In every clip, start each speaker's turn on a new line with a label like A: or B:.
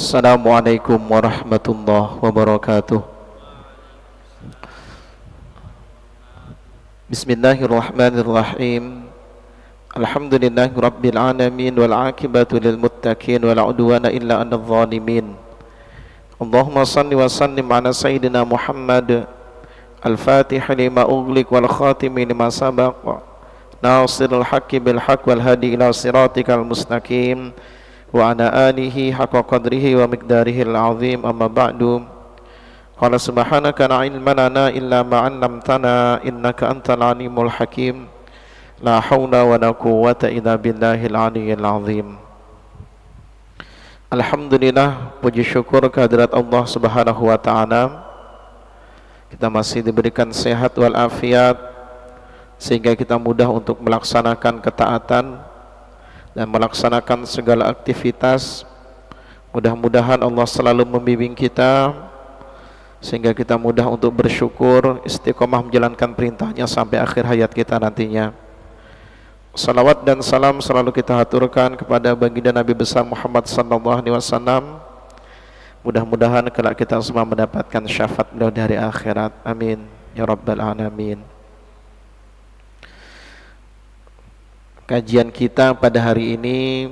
A: Assalamualaikum warahmatullahi wabarakatuh. Bismillahirrahmanirrahim. Alhamdulillahi rabbil alamin wal aqibatu lil muttaqin wala udwana illa 'alal zalimin. Allahumma shalli wa sallim ala sayyidina Muhammad al-fatih lima ughliq wal khatimi lima sabaq nasirul haqqi bil haqq wal hadi ila siratikal mustaqim wa ala alihi haqqa qadrihi wa miqdarihi al-azim. Amma ba'du. Qala subhanaka la ilma lana illa ma 'allamtana innaka antal alimul hakim. La haula wa la quwwata illa billahil aliyyil azim. Alhamdulillah, puji syukur kehadirat Allah Subhanahu wa taala. Kita masih diberikan sehat wal afiat sehingga kita mudah untuk melaksanakan ketaatan dan melaksanakan segala aktivitas. Mudah-mudahan Allah selalu membimbing kita sehingga kita mudah untuk bersyukur, istiqomah menjalankan perintahnya sampai akhir hayat kita nantinya. Salawat dan salam selalu kita haturkan kepada baginda Nabi besar Muhammad sallallahu alaihi wasallam. Mudah-mudahan kelak kita semua mendapatkan syafaat beliau dari akhirat. Amin ya rabbal alamin. Kajian kita pada hari ini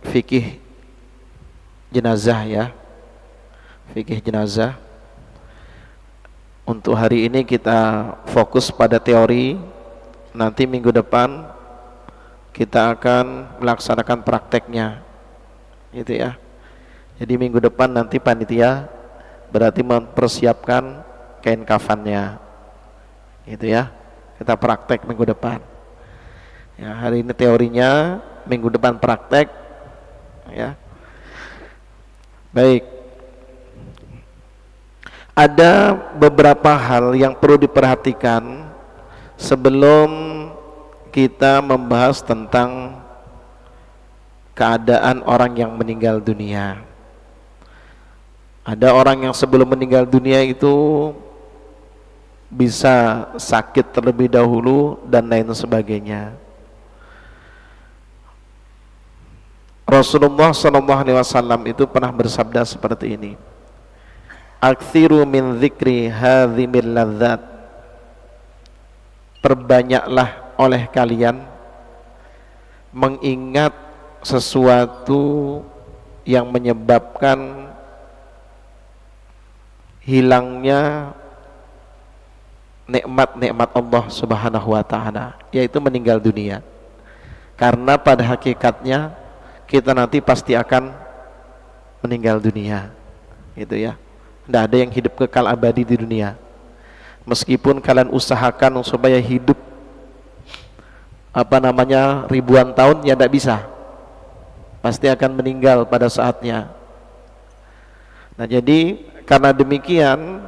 A: fikih jenazah ya. Fikih jenazah. Untuk hari ini kita fokus pada teori. Nanti minggu depan kita akan melaksanakan prakteknya. Gitu ya. Jadi minggu depan nanti panitia berarti mempersiapkan kain kafannya. Gitu ya. Kita praktek minggu depan. Ya, hari ini teorinya, minggu depan praktek. Ya. Baik. Ada beberapa hal yang perlu diperhatikan sebelum kita membahas tentang keadaan orang yang meninggal dunia. Ada orang yang sebelum meninggal dunia itu bisa sakit terlebih dahulu dan lain sebagainya. Rasulullah SAW itu pernah bersabda seperti ini. Aktsiru min dzikri hadzimil ladzat. Perbanyaklah oleh kalian mengingat sesuatu yang menyebabkan hilangnya nikmat-nikmat Allah Subhanahu wa taala, yaitu meninggal dunia. Karena pada hakikatnya kita nanti pasti akan meninggal dunia, gitu ya. Tidak ada yang hidup kekal abadi di dunia. Meskipun kalian usahakan supaya hidup ribuan tahun, ya tidak bisa. Pasti akan meninggal pada saatnya. Nah, jadi karena demikian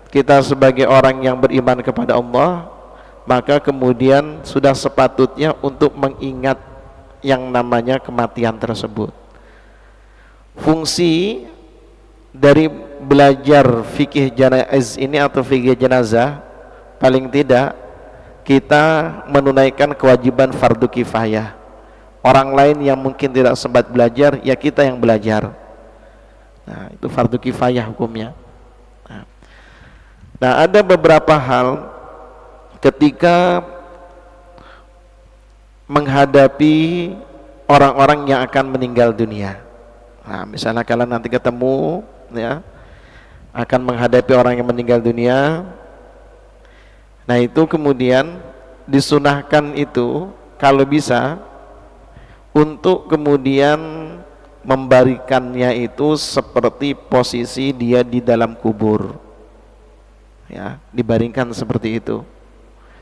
A: kita sebagai orang yang beriman kepada Allah, maka kemudian sudah sepatutnya untuk mengingat yang namanya kematian tersebut. Fungsi dari belajar fikih janazah ini atau fikih jenazah, paling tidak kita menunaikan kewajiban fardu kifayah. Orang lain yang mungkin tidak sempat belajar, ya kita yang belajar. Nah, itu fardu kifayah hukumnya. Nah, ada beberapa hal ketika menghadapi orang-orang yang akan meninggal dunia. Nah, misalnya kalian nanti ketemu ya, akan menghadapi orang yang meninggal dunia. Nah, itu kemudian disunahkan itu kalau bisa untuk kemudian membarikannya itu seperti posisi dia di dalam kubur. Ya, dibaringkan seperti itu.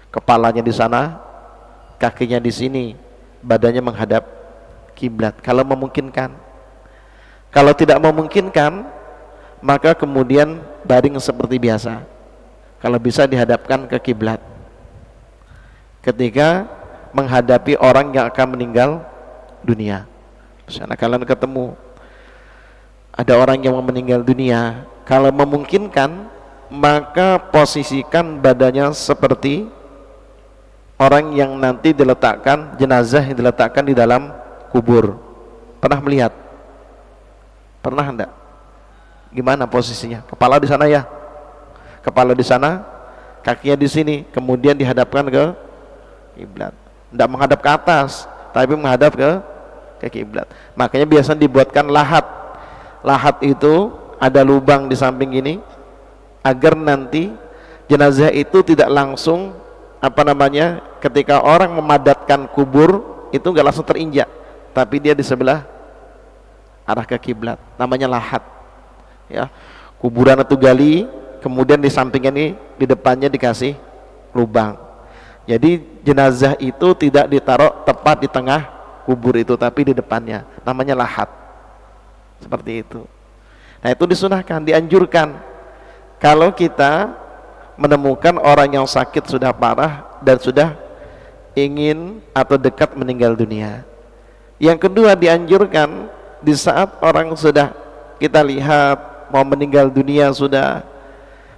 A: Kepalanya di sana, kakinya di sini, badannya menghadap kiblat kalau memungkinkan. Kalau tidak memungkinkan, maka kemudian baring seperti biasa. Kalau bisa dihadapkan ke kiblat. Ketika menghadapi orang yang akan meninggal dunia. Misalnya kalian ketemu ada orang yang meninggal dunia, kalau memungkinkan maka posisikan badannya seperti orang yang nanti diletakkan, jenazah yang diletakkan di dalam kubur. Pernah melihat? Pernah enggak? Gimana posisinya? Kepala di sana ya, kepala di sana, kakinya di sini, kemudian dihadapkan ke kiblat. Tidak menghadap ke atas, tapi menghadap ke kiblat. Makanya biasanya dibuatkan lahat. Lahat itu ada lubang di samping ini, agar nanti jenazah itu tidak langsung ketika orang memadatkan kubur itu nggak langsung terinjak, tapi dia di sebelah arah ke kiblat. Namanya lahat. Ya, kuburan itu gali, kemudian di sampingnya ini, di depannya dikasih lubang. Jadi jenazah itu tidak ditaruh tepat di tengah kubur itu, tapi di depannya. Namanya lahat. Seperti itu. Nah, itu disunahkan, dianjurkan. Kalau kita menemukan orang yang sakit sudah parah dan sudah ingin atau dekat meninggal dunia. Yang kedua, dianjurkan di saat orang sudah kita lihat mau meninggal dunia sudah,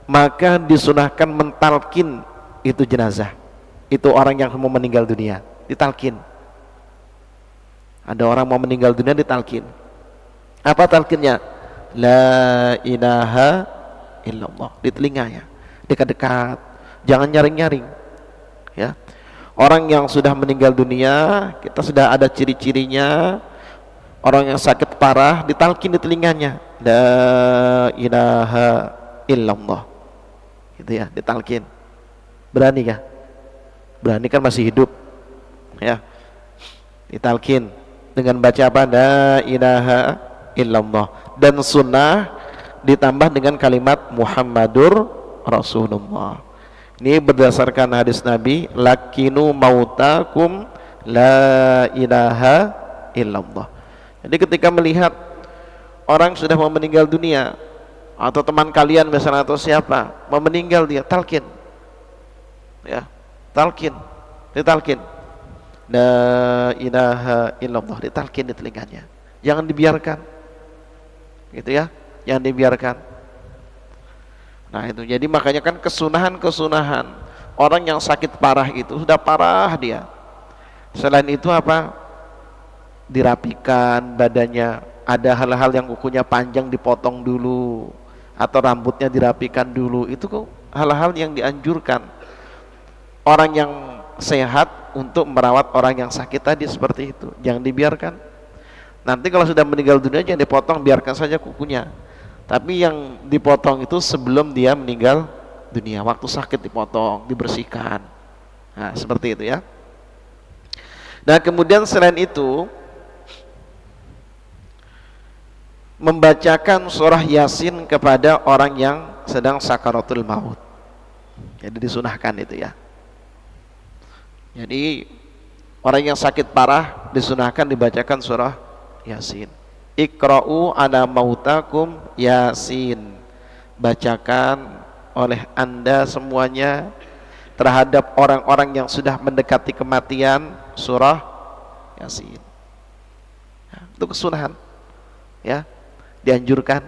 A: maka disunahkan mentalkin itu jenazah, itu orang yang mau meninggal dunia, ditalkin. Ada orang mau meninggal dunia, ditalkin. Apa talkinnya? La ilaha illallah, di telinganya, dekat-dekat, jangan nyaring-nyaring. Ya, orang yang sudah meninggal dunia, kita sudah ada ciri-cirinya. Orang yang sakit parah, ditalkin di telinganya, la ilaha illallah, gitu ya, ditalkin. Berani kah? Berani kan masih hidup, ya. Ditalkin dengan baca apa? La ilaha illallah. Dan sunnah ditambah dengan kalimat Muhammadur Rasulullah. Ini berdasarkan hadis Nabi, lakinu mautakum la ilaha illallah. Jadi ketika melihat orang sudah mau meninggal dunia, atau teman kalian misalnya atau siapa mau meninggal, dia talkin, ya, talkin, ditalkin, la ilaha illallah, ditalkin di telinganya, jangan dibiarkan, gitu ya, jangan dibiarkan. Nah itu, jadi makanya kan kesunahan orang yang sakit parah itu, sudah parah dia, selain itu apa? Dirapikan badannya, ada hal-hal yang kukunya panjang dipotong dulu, atau rambutnya dirapikan dulu. Itu kok hal-hal yang dianjurkan orang yang sehat untuk merawat orang yang sakit tadi, seperti itu. Jangan dibiarkan. Nanti kalau sudah meninggal dunia jangan dipotong, biarkan saja kukunya. Tapi yang dipotong itu sebelum dia meninggal dunia, waktu sakit dipotong, dibersihkan. Nah seperti itu ya. Nah kemudian selain itu, membacakan surah Yasin kepada orang yang sedang sakaratul maut. Jadi disunahkan itu ya. Jadi orang yang sakit parah disunahkan dibacakan surah Yasin. Iqra'u ala mautakum Yasin. Bacakan oleh Anda semuanya terhadap orang-orang yang sudah mendekati kematian surah Yasin. Nah, itu kesunahan. Ya. Dianjurkan,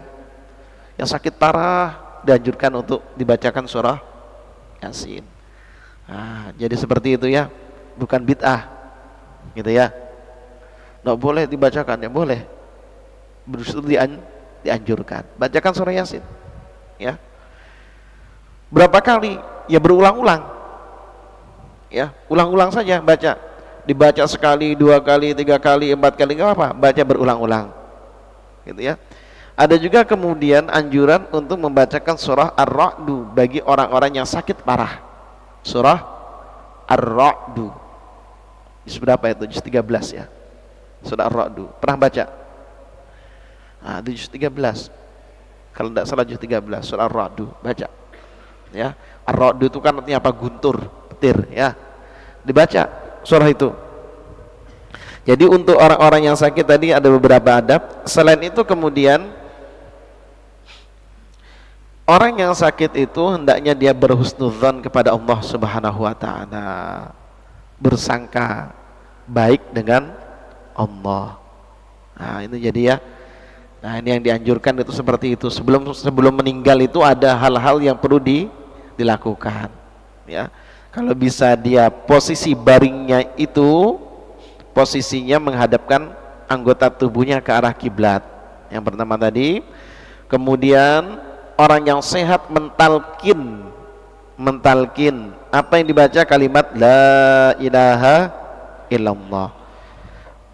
A: yang sakit parah dianjurkan untuk dibacakan surah Yasin. Nah, jadi seperti itu ya, bukan bid'ah, gitu ya. Nggak boleh dibacakan, ya boleh, justru dianjurkan. Bacakan surah Yasin, ya. Berapa kali? Ya berulang-ulang, ya, ulang-ulang saja baca. Dibaca sekali, 2 kali, 3 kali, 4 kali, nggak apa, baca berulang-ulang, gitu ya. Ada juga kemudian anjuran untuk membacakan surah Ar-Ra'du bagi orang-orang yang sakit parah. Surah Ar-Ra'du. Juz berapa itu? Juz 13 ya. Surah Ar-Ra'du. Pernah baca? Nah, itu juz 13. Kalau tidak salah juz 13, surah Ar-Ra'du, baca. Ya. Ar-Ra'du itu kan artinya apa? Guntur, petir, ya. Dibaca surah itu. Jadi untuk orang-orang yang sakit tadi ada beberapa adab. Selain itu kemudian orang yang sakit itu hendaknya dia berhusnudzon kepada Allah Subhanahu wa taala. Bersangka baik dengan Allah. Nah, itu jadi ya. Nah, ini yang dianjurkan itu seperti itu. Sebelum meninggal itu ada hal-hal yang perlu dilakukan. Ya. Kalau bisa dia posisi baringnya itu posisinya menghadapkan anggota tubuhnya ke arah kiblat. Yang pertama tadi, Kemudian orang yang sehat mentalkin apa yang dibaca, kalimat la ilaha illallah.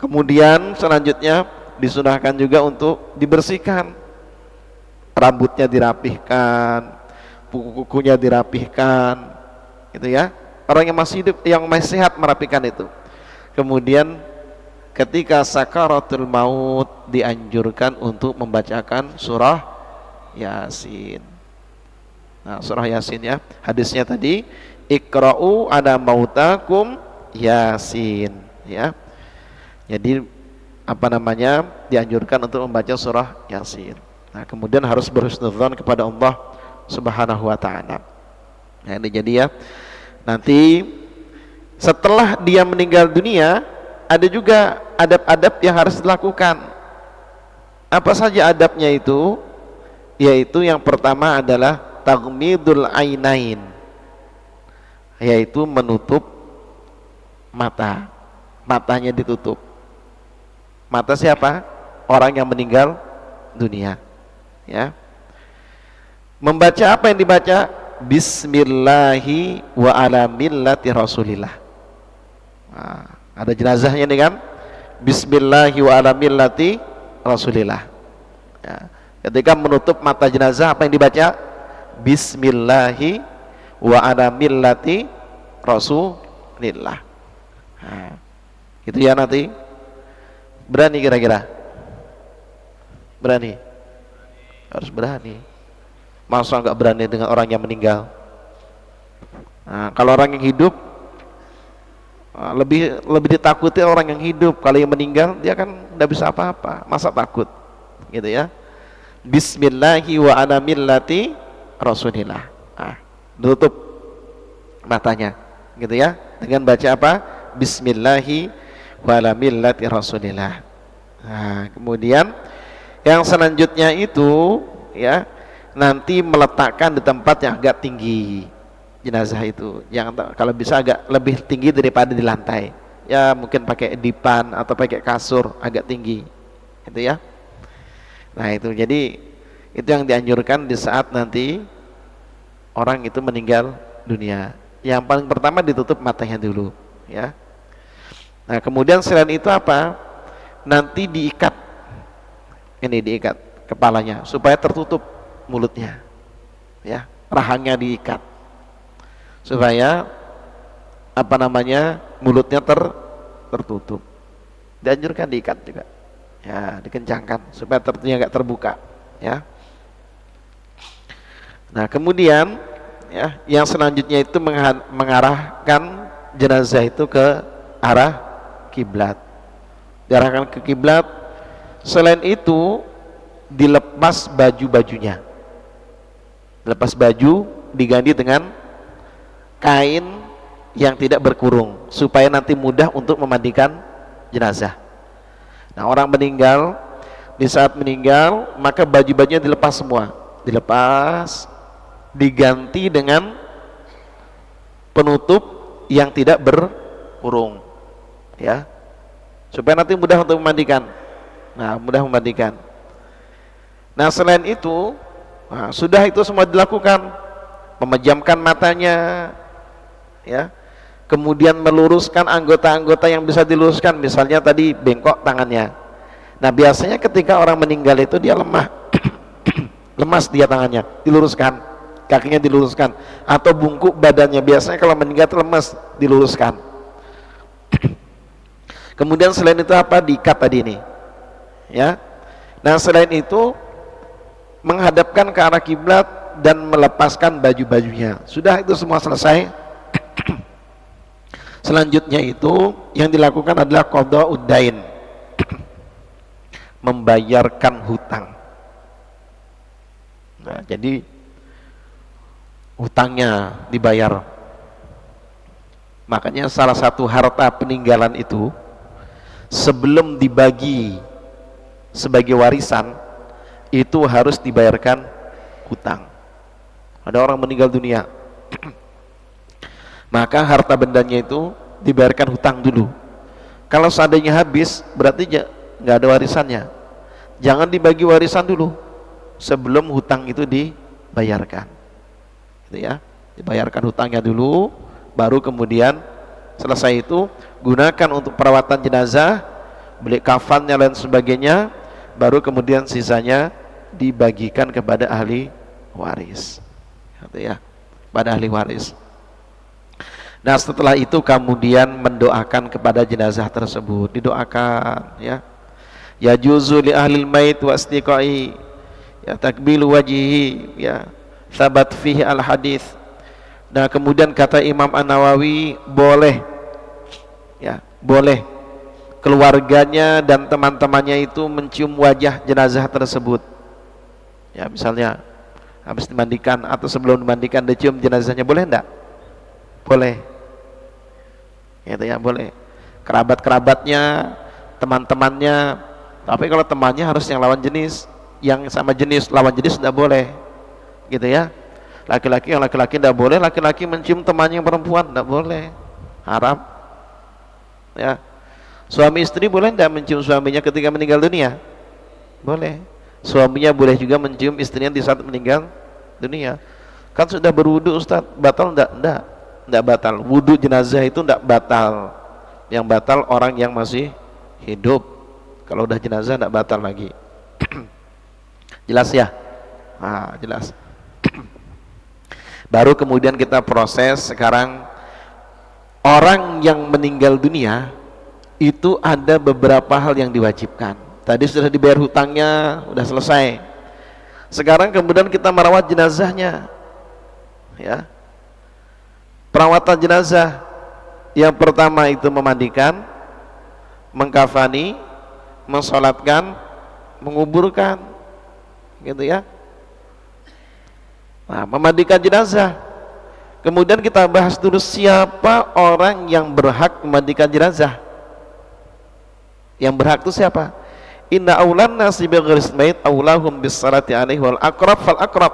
A: Kemudian selanjutnya disunahkan juga untuk dibersihkan, rambutnya dirapihkan, kuku-kukunya dirapihkan, gitu ya. Orang yang masih hidup, yang masih sehat merapikan itu. Kemudian ketika sakaratul maut dianjurkan untuk membacakan surah Yasin. Nah, surah Yasin ya. Hadisnya tadi, Iqra'u ada mautakum Yasin, ya. Jadi dianjurkan untuk membaca surah Yasin. Nah, kemudian harus berhusnudzon kepada Allah Subhanahu wa taala. Nah, ini jadi ya. Nanti setelah dia meninggal dunia, ada juga adab-adab yang harus dilakukan. Apa saja adabnya itu? Yaitu yang pertama adalah taghmidul ainain, yaitu menutup mata. Matanya ditutup. Mata siapa? Orang yang meninggal dunia, ya. Membaca apa yang dibaca? Bismillahi wa ala millati Rasulillah. Nah, ada jenazahnya nih kan? Bismillahi wa ala millati Rasulillah. Ya. Ketika menutup mata jenazah, apa yang dibaca? Bismillahi wa ala millati Rasulillah. Nah, itu ya nanti. Berani kira-kira? Berani? Harus berani. Masa nggak berani dengan orang yang meninggal? Nah, kalau orang yang hidup lebih ditakuti orang yang hidup. Kalau yang meninggal dia kan nggak bisa apa-apa, masa takut, gitu ya. Bismillahi wa ala millati Rasulillah. Nah, tutup matanya, gitu ya, dengan baca apa? Bismillahi wa ala millati Rasulillah. Nah, kemudian yang selanjutnya itu, ya, nanti meletakkan di tempat yang agak tinggi jenazah itu, yang kalau bisa agak lebih tinggi daripada di lantai, ya mungkin pakai dipan atau pakai kasur agak tinggi, gitu ya. Nah itu, jadi itu yang dianjurkan di saat nanti orang itu meninggal dunia. Yang paling pertama ditutup matanya dulu, ya. Nah kemudian selain itu apa? Nanti diikat, ini diikat kepalanya supaya tertutup mulutnya, ya, rahangnya diikat supaya mulutnya tertutup. Dianjurkan diikat juga, ya, dikencangkan supaya agak terbuka, ya. Nah kemudian, ya, yang selanjutnya itu mengarahkan jenazah itu ke arah kiblat, diarahkan ke kiblat. Selain itu dilepas baju-bajunya, lepas baju, diganti dengan kain yang tidak berkurung supaya nanti mudah untuk memandikan jenazah. Nah orang meninggal, di saat meninggal maka baju-bajunya dilepas semua, dilepas, diganti dengan penutup yang tidak berkurung, ya, supaya nanti mudah untuk memandikan. Nah mudah memandikan. Nah selain itu, nah, sudah itu semua dilakukan, memejamkan matanya, ya, kemudian meluruskan anggota-anggota yang bisa diluruskan, misalnya tadi bengkok tangannya. Nah biasanya ketika orang meninggal itu dia lemah, lemas dia tangannya, diluruskan, kakinya diluruskan, atau bungkuk badannya, biasanya kalau meninggal itu lemas, diluruskan. Kemudian selain itu apa? Diikat tadi ini, ya. Nah selain itu menghadapkan ke arah kiblat dan melepaskan baju-bajunya. Sudah itu semua selesai. Selanjutnya itu yang dilakukan adalah qada'ud dain, membayarkan hutang. Nah, jadi hutangnya dibayar. Makanya salah satu harta peninggalan itu sebelum dibagi sebagai warisan itu harus dibayarkan hutang. Ada orang meninggal dunia, maka harta bendanya itu dibayarkan hutang dulu. Kalau seandainya habis, berarti nggak ada warisannya. Jangan dibagi warisan dulu, sebelum hutang itu dibayarkan. Gitu ya. Dibayarkan hutangnya dulu, baru kemudian selesai itu gunakan untuk perawatan jenazah, beli kafannya dan sebagainya, baru kemudian sisanya dibagikan kepada ahli waris. Gitu ya. Pada ahli waris. Nah, setelah itu kemudian mendoakan kepada jenazah tersebut, didoakan ya. Ya juzu li ahlil mait wa asdiqai ya takbilu wajhihi ya thabat fihi al hadis. Nah, kemudian kata Imam An-Nawawi boleh ya, boleh keluarganya dan teman-temannya itu mencium wajah jenazah tersebut. Ya, misalnya habis dimandikan atau sebelum dimandikan dicium jenazahnya, boleh enggak? Boleh. Gitu ya, boleh. Kerabat-kerabatnya, teman-temannya. Tapi kalau temannya harus yang lawan jenis, yang sama jenis, lawan jenis tidak boleh. Gitu ya. Laki-laki yang laki-laki tidak boleh, laki-laki mencium temannya yang perempuan tidak boleh. Haram. Ya. Suami istri boleh tidak mencium suaminya ketika meninggal dunia? Boleh. Suaminya boleh juga mencium istrinya di saat meninggal dunia. Kan sudah berwudu Ustaz, batal enggak? Enggak batal. Wudu jenazah itu enggak batal. Yang batal orang yang masih hidup. Kalau udah jenazah enggak batal lagi. Jelas ya? Nah, jelas. Baru kemudian kita proses sekarang orang yang meninggal dunia itu ada beberapa hal yang diwajibkan. Tadi sudah dibayar hutangnya, sudah selesai. Sekarang kemudian kita merawat jenazahnya. Ya. Perawatan jenazah yang pertama itu memandikan, mengkafani, mensolatkan, menguburkan, gitu ya. Nah, memandikan jenazah. Kemudian kita bahas dulu siapa orang yang berhak memandikan jenazah. Yang berhak itu siapa? Inna aulan nasi bighairis mait aulahum bis salati alaihi wal aqrab fal aqrab.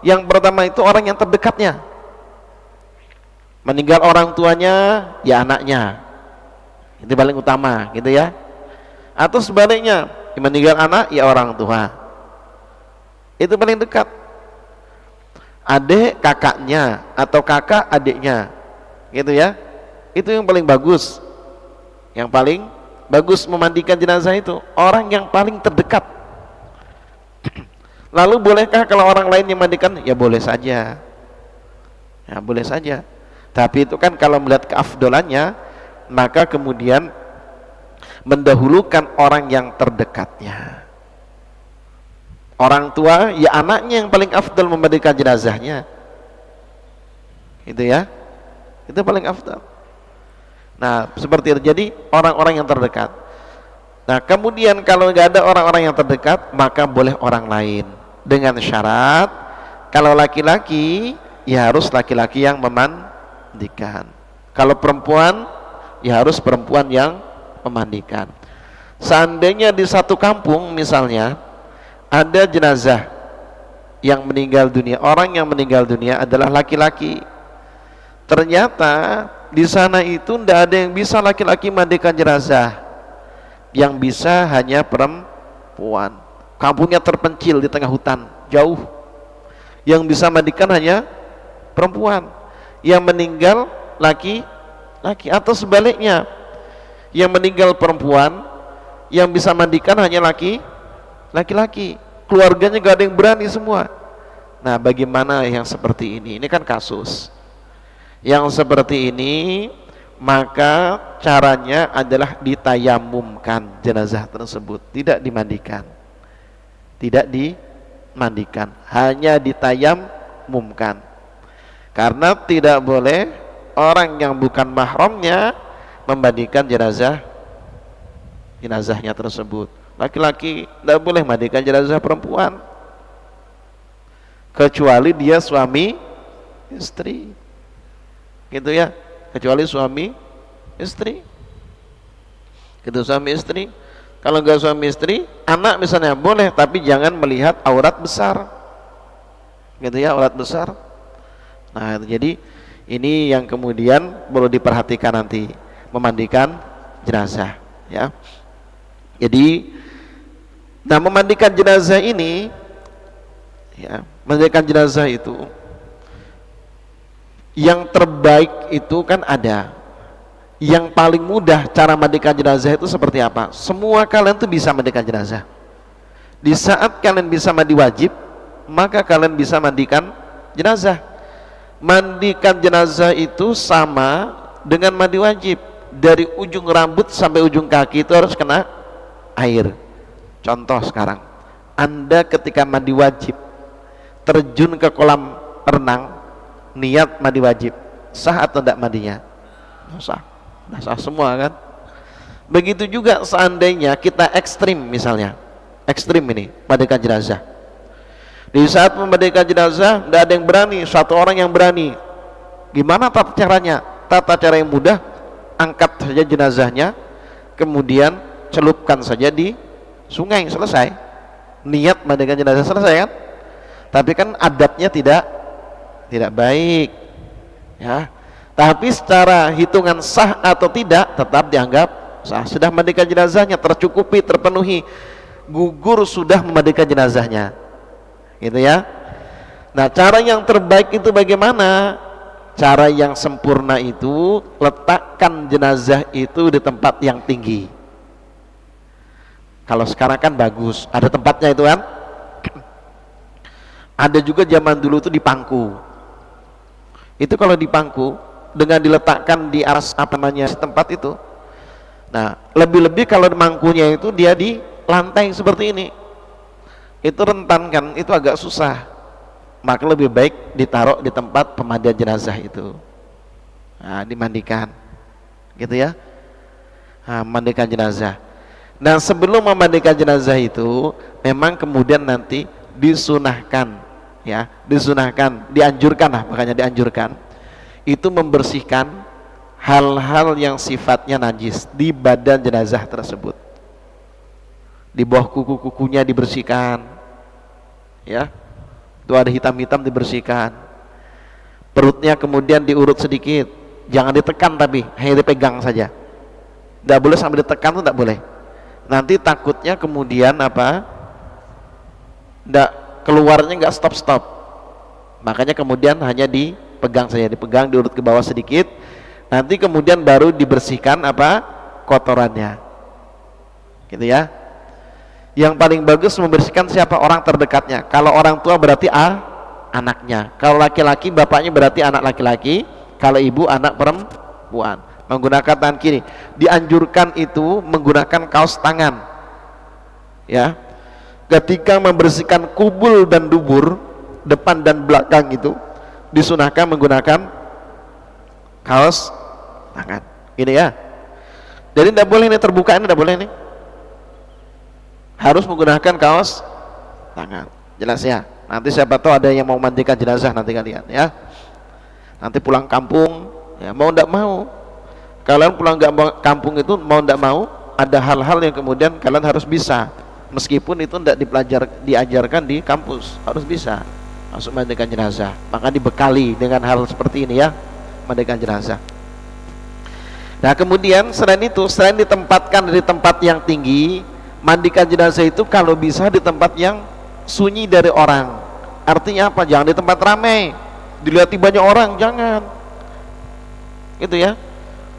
A: Yang pertama itu orang yang terdekatnya. Meninggal orang tuanya, ya anaknya. Itu paling utama, gitu ya. Atau sebaliknya, meninggal anak, ya orang tua. Itu paling dekat. Adik kakaknya atau kakak adiknya, gitu ya. Itu yang paling bagus. Yang paling bagus memandikan jenazah itu orang yang paling terdekat. Lalu bolehkah kalau orang lain yang mandikan? Ya boleh saja. Ya boleh saja. Tapi itu kan kalau melihat keafdolannya, maka kemudian mendahulukan orang yang terdekatnya. Orang tua, ya anaknya yang paling afdal memandikan jenazahnya. Itu ya. Itu paling afdal. Nah, seperti itu. Jadi orang-orang yang terdekat. Nah, kemudian kalau nggak ada orang-orang yang terdekat, maka boleh orang lain. Dengan syarat, kalau laki-laki, ya harus laki-laki yang memandikan. Kalau perempuan, ya harus perempuan yang memandikan. Seandainya di satu kampung misalnya ada jenazah yang meninggal dunia, orang yang meninggal dunia adalah laki-laki. Ternyata di sana itu tidak ada yang bisa laki-laki mandikan jenazah. Yang bisa hanya perempuan. Kampungnya terpencil di tengah hutan, jauh. Yang bisa mandikan hanya perempuan. Yang meninggal laki-laki, atau sebaliknya. Yang meninggal perempuan, yang bisa mandikan hanya laki-laki. Keluarganya gak ada yang berani semua. Nah, bagaimana yang seperti ini? Ini kan kasus. Yang seperti ini, maka caranya adalah ditayamumkan jenazah tersebut, tidak dimandikan. Tidak dimandikan, hanya ditayamumkan. Karena tidak boleh orang yang bukan mahramnya memandikan jenazahnya tersebut. Laki-laki tidak boleh mandikan jenazah perempuan kecuali dia suami istri, gitu ya. Kecuali suami istri, gitu, suami istri. Kalau enggak suami istri, anak misalnya boleh, tapi jangan melihat aurat besar, gitu ya, aurat besar. Nah, jadi ini yang kemudian perlu diperhatikan nanti memandikan jenazah, ya. Jadi, nah, memandikan jenazah ini Ya, mandikan jenazah itu yang terbaik itu kan ada. Yang paling mudah cara mandikan jenazah itu seperti apa? Semua kalian tuh bisa mandikan jenazah. Di saat kalian bisa mandi wajib, maka kalian bisa mandikan jenazah. Mandikan jenazah itu sama dengan mandi wajib. Dari ujung rambut sampai ujung kaki itu harus kena air. Contoh sekarang, Anda ketika mandi wajib terjun ke kolam renang, niat mandi wajib, sah atau tidak mandinya? Sah, sah semua kan. Begitu juga seandainya kita ekstrim, misalnya ekstrim ini mandikan jenazah. Di saat memandikan jenazah tidak ada yang berani, satu orang yang berani. Gimana tata caranya? Tata cara yang mudah, angkat saja jenazahnya, kemudian celupkan saja di sungai, selesai. Niat mandikan jenazah, selesai kan? Tapi kan adabnya tidak baik, ya. Tapi secara hitungan sah atau tidak tetap dianggap sah. Sudah mandikan jenazahnya, tercukupi, terpenuhi, gugur sudah memandikan jenazahnya, gitu ya. Nah, cara yang terbaik itu bagaimana? Cara yang sempurna itu letakkan jenazah itu di tempat yang tinggi. Kalau sekarang kan bagus, ada tempatnya itu kan. Ada juga zaman dulu itu di pangku. Itu kalau di pangku dengan diletakkan di aras apa namanya tempat itu. Nah, lebih-lebih kalau mangkunya itu dia di lantai seperti ini. Itu rentan kan, itu agak susah. Maka lebih baik ditaruh di tempat pemandian jenazah itu. Nah, dimandikan. Gitu ya. Nah, mandikan jenazah. Nah, sebelum memandikan jenazah itu memang kemudian nanti disunahkan, ya, disunahkan, dianjurkan lah, makanya dianjurkan itu membersihkan hal-hal yang sifatnya najis di badan jenazah tersebut. Di bawah kuku-kukunya dibersihkan, ya, itu ada hitam-hitam dibersihkan. Perutnya kemudian diurut sedikit, jangan ditekan tapi hanya dipegang saja. Tidak boleh sampai ditekan, itu tidak boleh. Nanti takutnya kemudian apa? Nggak, keluarnya nggak stop. Makanya kemudian hanya dipegang saja, dipegang, diurut ke bawah sedikit. Nanti kemudian baru dibersihkan apa? Kotorannya. Gitu ya. Yang paling bagus membersihkan siapa? Orang terdekatnya. Kalau orang tua berarti anaknya. Kalau laki-laki bapaknya berarti anak laki-laki. Kalau ibu anak perempuan. Menggunakan tangan kiri. Dianjurkan itu menggunakan kaos tangan, ya. Ketika membersihkan kubul dan dubur, depan dan belakang itu disunahkan menggunakan kaos tangan, gini ya. Jadi tidak boleh ini terbuka, ini tidak boleh ini. Harus menggunakan kaos tangan. Jelas ya. Nanti siapa tahu ada yang mau mandikan jenazah nanti kalian, ya. Nanti pulang kampung, ya, mau tidak mau. Kalian pulang kampung itu mau tidak mau ada hal-hal yang kemudian kalian harus bisa, meskipun itu tidak diajarkan di kampus, harus bisa masuk mandikan jenazah. Maka dibekali dengan hal seperti ini, ya, mandikan jenazah. Nah, kemudian selain itu, selain ditempatkan di tempat yang tinggi, mandikan jenazah itu kalau bisa di tempat yang sunyi dari orang. Artinya apa? Jangan di tempat ramai, dilihat banyak orang, jangan. Itu ya.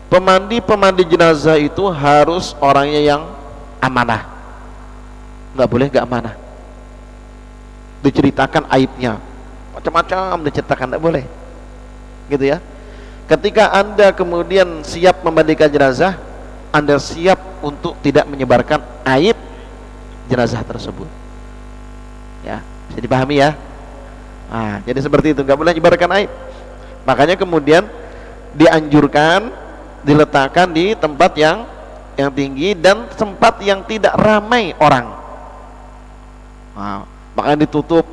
A: Pemandi jenazah itu harus orangnya yang amanah. Nggak boleh nggak amanah. Diceritakan aibnya, macam-macam diceritakan, nggak boleh. Gitu ya. Ketika Anda kemudian siap memandikan jenazah, Anda siap untuk tidak menyebarkan aib jenazah tersebut. Ya, bisa dipahami ya. Nah, jadi seperti itu, nggak boleh menyebarkan aib. Makanya kemudian dianjurkan diletakkan di tempat yang tinggi dan tempat yang tidak ramai orang. Nah, makanya ditutup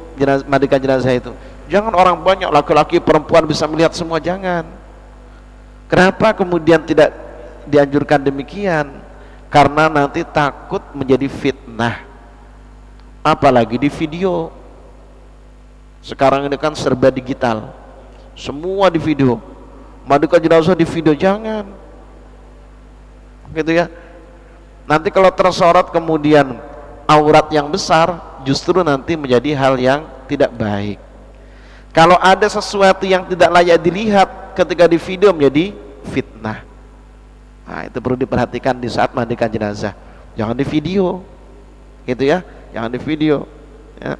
A: mandikan jenazah itu. Jangan orang banyak, laki-laki perempuan bisa melihat semua, jangan. Kenapa kemudian tidak dianjurkan demikian? Karena nanti takut menjadi fitnah. Apalagi di video. Sekarang ini kan serba digital, semua di video. Mandikan jenazah di video, jangan, gitu ya. Nanti kalau tersorot kemudian aurat yang besar justru nanti menjadi hal yang tidak baik. Kalau ada sesuatu yang tidak layak dilihat ketika di video menjadi fitnah. Nah, itu perlu diperhatikan di saat mandikan jenazah. Jangan di video, gitu ya, jangan di video. Ya.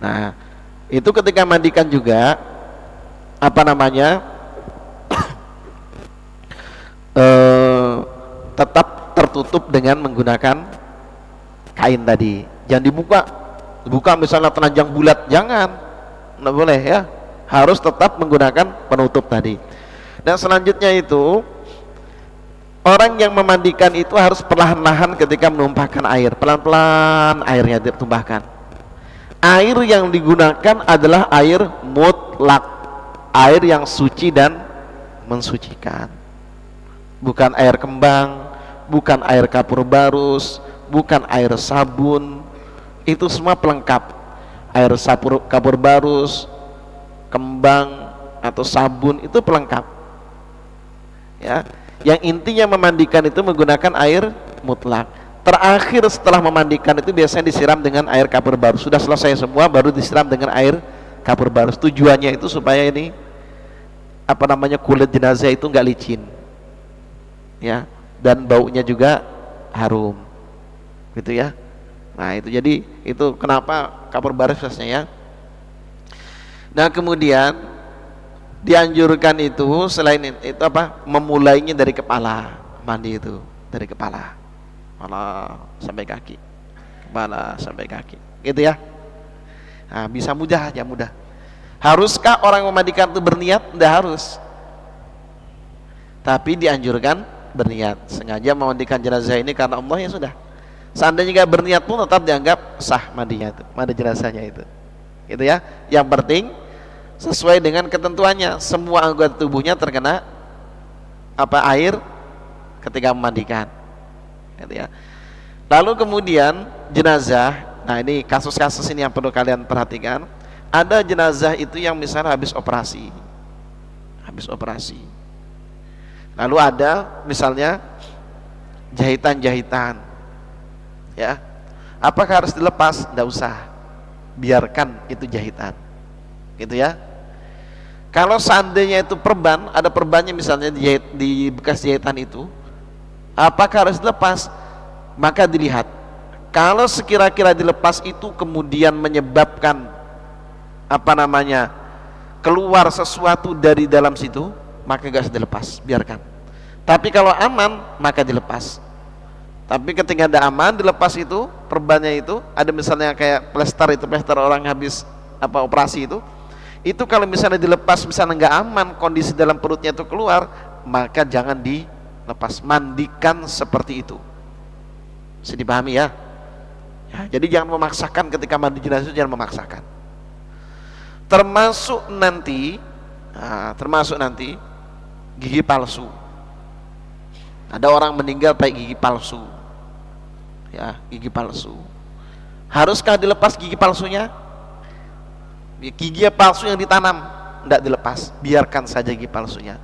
A: Nah, itu ketika mandikan juga apa namanya tetap tertutup dengan menggunakan kain tadi. Jangan dibuka misalnya telanjang bulat, jangan, nggak boleh ya. Harus tetap menggunakan penutup tadi. Dan selanjutnya itu orang yang memandikan itu harus perlahan-lahan ketika menumpahkan air, pelan-pelan airnya ditumpahkan. Air yang digunakan adalah air mutlak, air yang suci dan mensucikan, bukan air kembang, bukan air kapur barus, bukan air sabun. Itu semua pelengkap. Air kapur barus, kembang atau sabun itu pelengkap ya. Yang intinya memandikan itu menggunakan air mutlak. Terakhir setelah memandikan itu biasanya disiram dengan air kapur barus. Sudah selesai semua baru disiram dengan air kapur barus. Tujuannya itu supaya ini apa namanya, kulit jenazah itu nggak licin ya, dan baunya juga harum gitu ya. Nah itu jadi itu kenapa kapur barus biasanya ya. Nah kemudian dianjurkan itu selain itu apa, memulainya dari kepala, mandi itu dari kepala sampai kaki, kepala sampai kaki gitu ya. Nah bisa mudah aja, mudah. Haruskah orang memandikan itu berniat? Tidak harus, tapi dianjurkan berniat. Sengaja memandikan jenazah ini karena Allah, ya sudah. Seandainya nggak berniat pun tetap dianggap sah mandinya itu, mandi jenazahnya itu gitu ya. Yang penting sesuai dengan ketentuannya, semua anggota tubuhnya terkena apa, air ketika memandikan gitu ya. Lalu kemudian jenazah, nah ini kasus-kasus ini yang perlu kalian perhatikan. Ada jenazah itu yang misalnya habis operasi, lalu ada misalnya jahitan-jahitan ya, apakah harus dilepas? Tidak usah, biarkan itu jahitan gitu ya. Kalau seandainya itu perban, ada perbannya misalnya di bekas jahitan itu, apakah harus dilepas? Maka dilihat, kalau sekira-kira dilepas itu kemudian menyebabkan apa namanya, keluar sesuatu dari dalam situ, maka gak usah dilepas, biarkan. Tapi kalau aman maka dilepas. Tapi ketika ada aman, dilepas itu perbannya itu, ada misalnya kayak plester orang habis apa operasi itu kalau misalnya dilepas, misalnya nggak aman, kondisi dalam perutnya itu keluar, maka jangan dilepas, mandikan seperti itu. Bisa dipahami ya? Ya, jadi jangan memaksakan ketika mandi jenazah, jangan memaksakan. Termasuk nanti gigi palsu. Ada orang meninggal pakai gigi palsu ya, gigi palsu. Haruskah dilepas gigi palsunya? Gigi palsu yang ditanam tidak dilepas, biarkan saja gigi palsunya.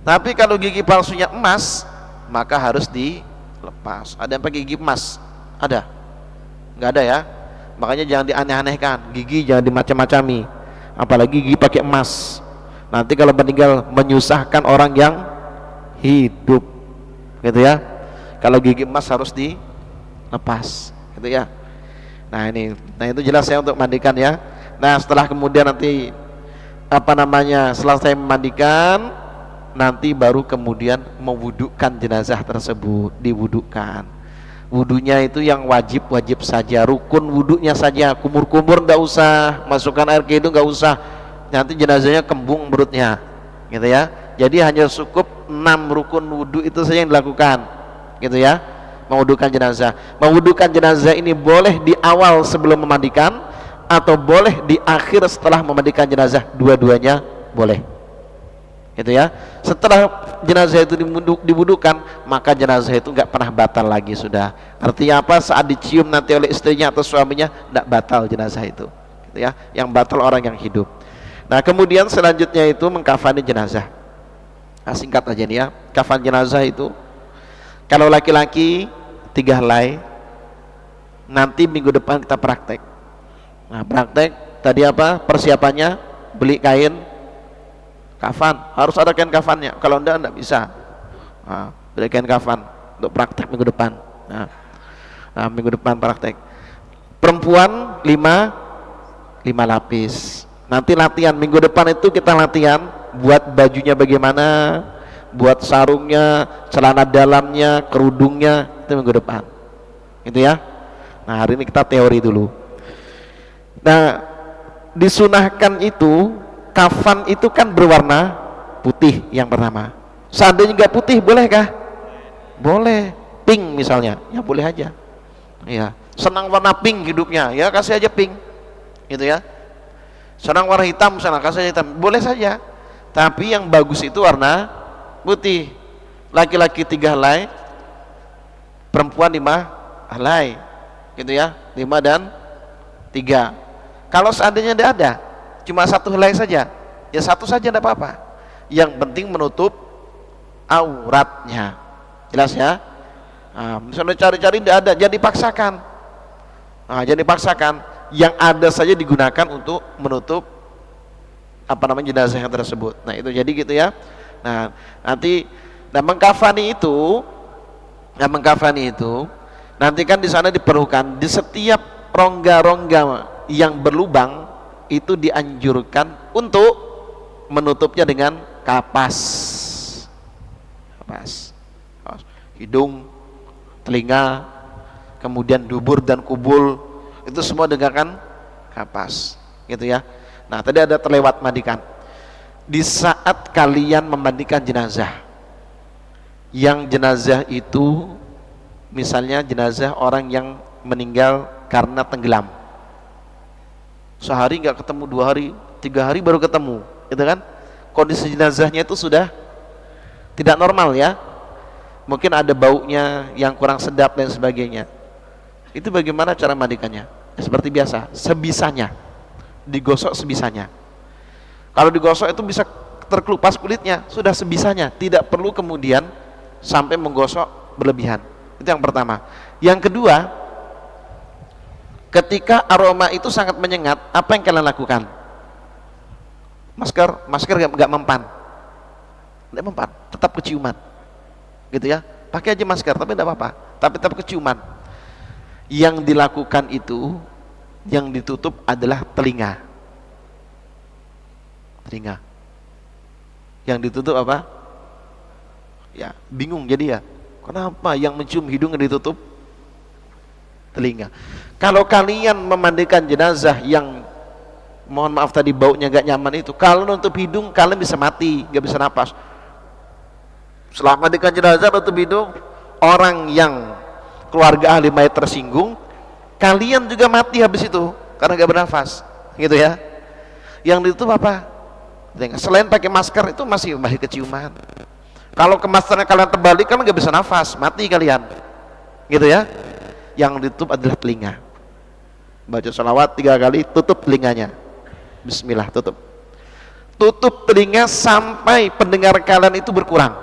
A: Tapi kalau gigi palsunya emas, maka harus dilepas. Ada yang pakai gigi emas? Ada? Nggak ada ya. Makanya jangan dianeh-anehkan, gigi jangan dimacam-macami, apalagi gigi pakai emas. Nanti kalau meninggal menyusahkan orang yang hidup gitu ya. Kalau gigi emas harus dilepas gitu ya. Nah itu jelas ya untuk mandikan ya. Nah setelah kemudian nanti apa namanya, selesai memandikan, nanti baru kemudian mewudukkan jenazah tersebut, diwudukkan. Wudunya itu yang wajib saja, rukun wudunya saja, kumur-kumur nggak usah, masukkan air ke hidung nggak usah, nanti jenazahnya kembung perutnya gitu ya. Jadi hanya cukup 6 rukun wudu itu saja yang dilakukan gitu ya, mewudukkan jenazah. Mewudukkan jenazah ini boleh di awal sebelum memandikan atau boleh di akhir setelah memandikan jenazah, dua-duanya boleh gitu ya. Setelah jenazah itu diwudukkan, maka jenazah itu nggak pernah batal lagi sudah. Artinya apa? Saat dicium nanti oleh istrinya atau suaminya, nggak batal jenazah itu gitu ya. Yang batal orang yang hidup. Nah kemudian selanjutnya itu mengkafani jenazah. Nah, singkat aja nih ya, kafan jenazah itu kalau laki-laki 3 helai, Nanti minggu depan kita praktek. Nah, praktek tadi apa? Persiapannya beli kain kafan, harus ada kain kafannya. Kalau enggak bisa. Nah, beli kain kafan untuk praktek minggu depan. Nah, minggu depan praktek. Perempuan 5 lapis. Nanti latihan minggu depan itu kita latihan buat bajunya bagaimana, buat sarungnya, celana dalamnya, kerudungnya, itu minggu depan. Gitu ya. Nah, hari ini kita teori dulu. Nah, disunahkan itu kafan itu kan berwarna putih yang pertama. Seandainya nggak putih bolehkah? Boleh. Pink misalnya, ya boleh aja. Ya, senang warna pink hidupnya, ya kasih aja pink. Gitu ya. Senang warna hitam misalnya, kasih aja hitam. Boleh saja. Tapi yang bagus itu warna putih. Laki-laki 3 helai, perempuan 5 helai. Gitu ya, 5 dan 3. Kalau seandainya tidak ada, cuma 1 helai saja, ya 1 saja tidak apa-apa. Yang penting menutup auratnya. Jelas ya? Nah, misalnya cari-cari tidak ada, jangan dipaksakan. Nah, jangan dipaksakan. Yang ada saja digunakan untuk menutup jenazah yang tersebut. Nah, itu jadi gitu ya. Nah, nanti mengkafani itu, nanti kan di sana diperlukan di setiap rongga-rongga yang berlubang itu dianjurkan untuk menutupnya dengan kapas. Hidung, telinga, kemudian dubur dan kubul, itu semua dengan kapas, gitu ya. Nah, tadi ada terlewat mandikan. Di saat kalian memandikan jenazah, yang jenazah itu misalnya jenazah orang yang meninggal karena tenggelam, sehari nggak ketemu, 2 hari, 3 hari baru ketemu, gitu kan? Kondisi jenazahnya itu sudah tidak normal ya, mungkin ada baunya yang kurang sedap dan sebagainya. Itu bagaimana cara mandikannya? Seperti biasa, sebisanya, digosok sebisanya. Kalau digosok itu bisa terkelupas kulitnya, sudah sebisanya, tidak perlu kemudian sampai menggosok berlebihan. Itu yang pertama. Yang kedua, ketika aroma itu sangat menyengat, apa yang kalian lakukan? Masker nggak mempan, tetap keciuman, gitu ya. Pakai aja masker, tapi tidak apa-apa, tapi tetap keciuman. Yang dilakukan itu, yang ditutup adalah telinga. Yang ditutup apa? Ya, bingung jadi ya. Kenapa yang mencium hidung ditutup telinga? Kalau kalian memandikan jenazah yang mohon maaf tadi baunya gak nyaman itu, kalau nutup hidung kalian bisa mati, gak bisa napas. Setelah mandikan jenazah nutup hidung, orang yang keluarga ahli mayat tersinggung, kalian juga mati habis itu karena gak bernafas, gitu ya. Yang ditutup apa? Selain pakai masker itu masih keciuman. Kalau ke maskernya kalian terbalik kan nggak bisa nafas, mati kalian, gitu ya. Yang ditutup adalah telinga. Baca sholawat 3 kali, tutup telinganya. Bismillah, tutup telinga sampai pendengar kalian itu berkurang.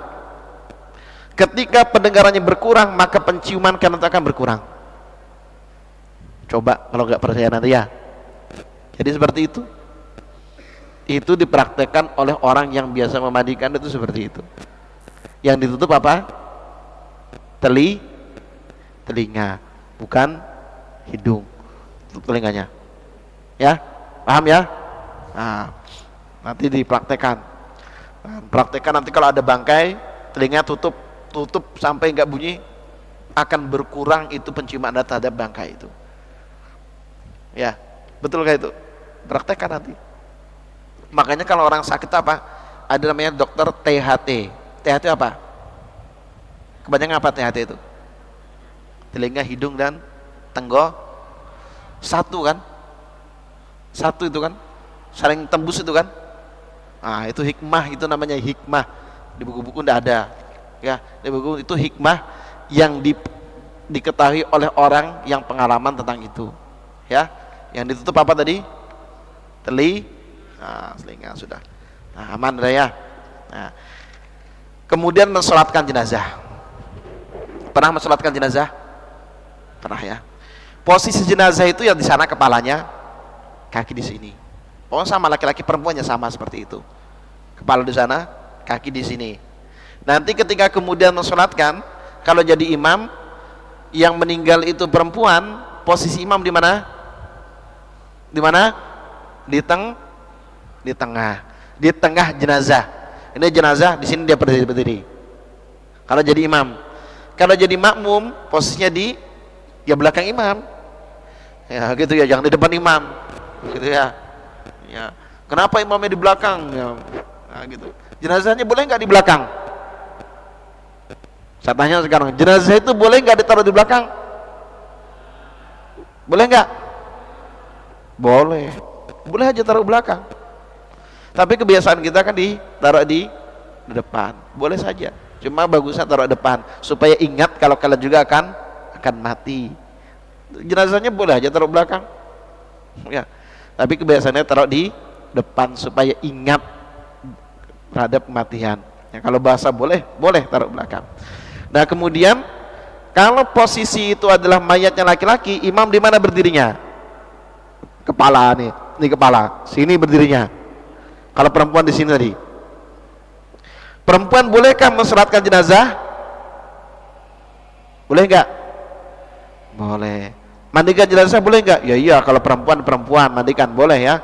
A: Ketika pendengarannya berkurang, maka penciuman kalian akan berkurang. Coba kalau nggak percaya nanti ya. Jadi seperti itu. Itu dipraktekkan oleh orang yang biasa memandikan, itu seperti itu. Yang ditutup apa? Telinga, bukan hidung. Tutup telinganya. Ya, paham ya? Nah, nanti dipraktekkan. Praktekkan nanti kalau ada bangkai, telinga tutup sampai nggak bunyi, akan berkurang itu penciuman Anda terhadap bangkai itu. Ya, betul kayak itu. Praktekkan nanti. Makanya kalau orang sakit apa? Ada namanya dokter THT. THT apa? Kebanyakan apa THT itu? Telinga, hidung dan satu kan? Satu itu kan? Saling tembus itu kan? Nah, itu hikmah, itu namanya hikmah. Di buku-buku tidak ada. Ya, di buku itu hikmah yang diketahui oleh orang yang pengalaman tentang itu. Ya, yang ditutup apa tadi? Telinga sudah. Nah, aman ya. Nah, kemudian mensolatkan jenazah. Pernah mensolatkan jenazah? Pernah ya. Posisi jenazah itu yang di sana kepalanya, kaki di sini. Pokoknya sama, laki-laki perempuannya sama seperti itu. Kepala di sana, kaki di sini. Nanti ketika kemudian mensolatkan, kalau jadi imam, yang meninggal itu perempuan, posisi imam di mana? Di mana? Di tengah jenazah. Ini jenazah, di sini dia berdiri. Kalau jadi imam. Kalau jadi makmum, posisinya di belakang imam. Ya gitu ya, jangan di depan imam. Gitu ya. Ya. Kenapa imamnya di belakang? Ya. Nah, gitu. Jenazahnya boleh nggak di belakang? Saya tanya sekarang, jenazah itu boleh nggak ditaruh di belakang? Boleh nggak? Boleh. Boleh aja taruh belakang. Tapi kebiasaan kita kan ditaruh di depan. Boleh saja. Cuma bagusnya taruh depan supaya ingat kalau kalian juga akan mati. Jenazahnya boleh aja taruh belakang. Ya. Tapi kebiasaannya taruh di depan supaya ingat terhadap kematian. Ya, kalau bahasa boleh taruh belakang. Nah, kemudian kalau posisi itu adalah mayatnya laki-laki, imam di mana berdirinya? Kepala nih, ini kepala. Sini berdirinya. Kalau perempuan di sini tadi. Perempuan bolehkah mensolatkan jenazah? Boleh enggak? Boleh. Mandikan jenazah boleh enggak? Ya iya, kalau perempuan mandikan boleh ya.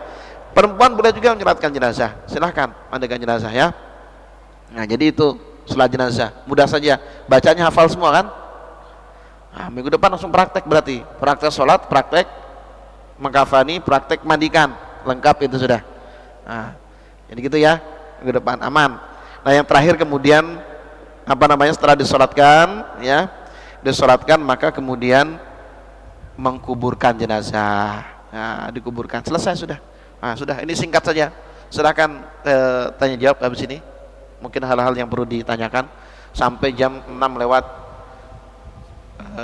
A: Perempuan boleh juga mensolatkan jenazah. Silahkan mandikan jenazah ya. Nah, jadi itu sholat jenazah. Mudah saja. Bacanya hafal semua kan? Nah, minggu depan langsung praktek berarti. Praktek sholat, praktek mengkafani, praktek mandikan. Lengkap itu sudah. Nah, jadi gitu ya. Minggu depan aman. Nah, yang terakhir kemudian setelah disolatkan ya, disolatkan maka kemudian mengkuburkan jenazah. Nah, dikuburkan, selesai sudah. Nah, sudah, ini singkat saja. Silakan tanya jawab habis ini. Mungkin hal-hal yang perlu ditanyakan sampai jam 6 lewat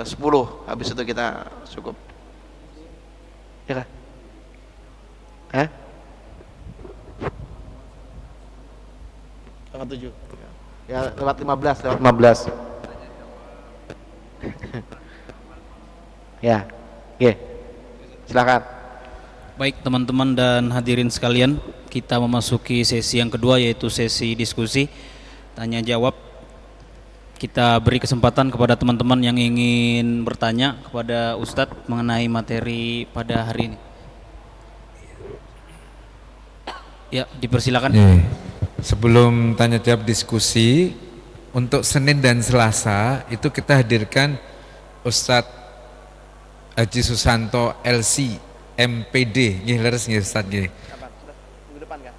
A: 10. Habis itu kita cukup. Ya kan? Lewat 7. Ya, lewat 15. Ya. Oke. Silakan.
B: Baik teman-teman dan hadirin sekalian, kita memasuki sesi yang kedua, yaitu sesi diskusi tanya jawab. Kita beri kesempatan kepada teman-teman yang ingin bertanya kepada Ustadz mengenai materi pada hari ini. Ya, dipersilakan.
C: Sebelum tanya jawab diskusi, untuk Senin dan Selasa itu kita hadirkan Ustadz Haji Susanto LC MPD, nggih leres nggih Ustaz nggih.
A: Minggu depan kan?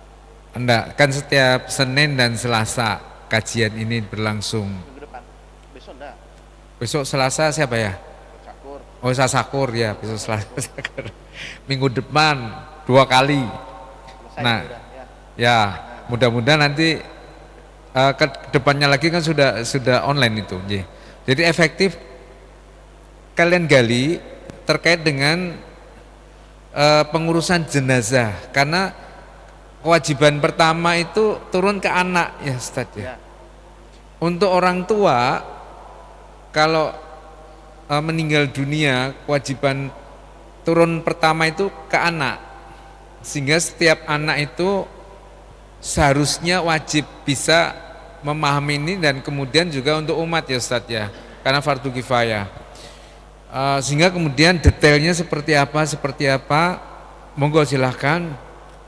C: Enggak, kan setiap Senin dan Selasa kajian ini berlangsung.
A: Minggu depan. Besok enggak?
C: Besok Selasa siapa ya?
A: Sakur.
C: Oh, Sakur ya, besok Selasa Sakur. Minggu depan 2 kali.
A: Selesai
C: Nah,
A: udah,
C: ya mudah-mudahan nanti ke depannya lagi kan sudah online itu, nggih. Jadi efektif kalian gali terkait dengan pengurusan jenazah, karena kewajiban pertama itu turun ke anak ya Ustaz ya. Untuk orang tua kalau meninggal dunia, kewajiban turun pertama itu ke anak, sehingga setiap anak itu seharusnya wajib bisa memahami ini, dan kemudian juga untuk umat ya Ustaz ya, karena fardu kifayah. Sehingga kemudian detailnya seperti apa, monggo silahkan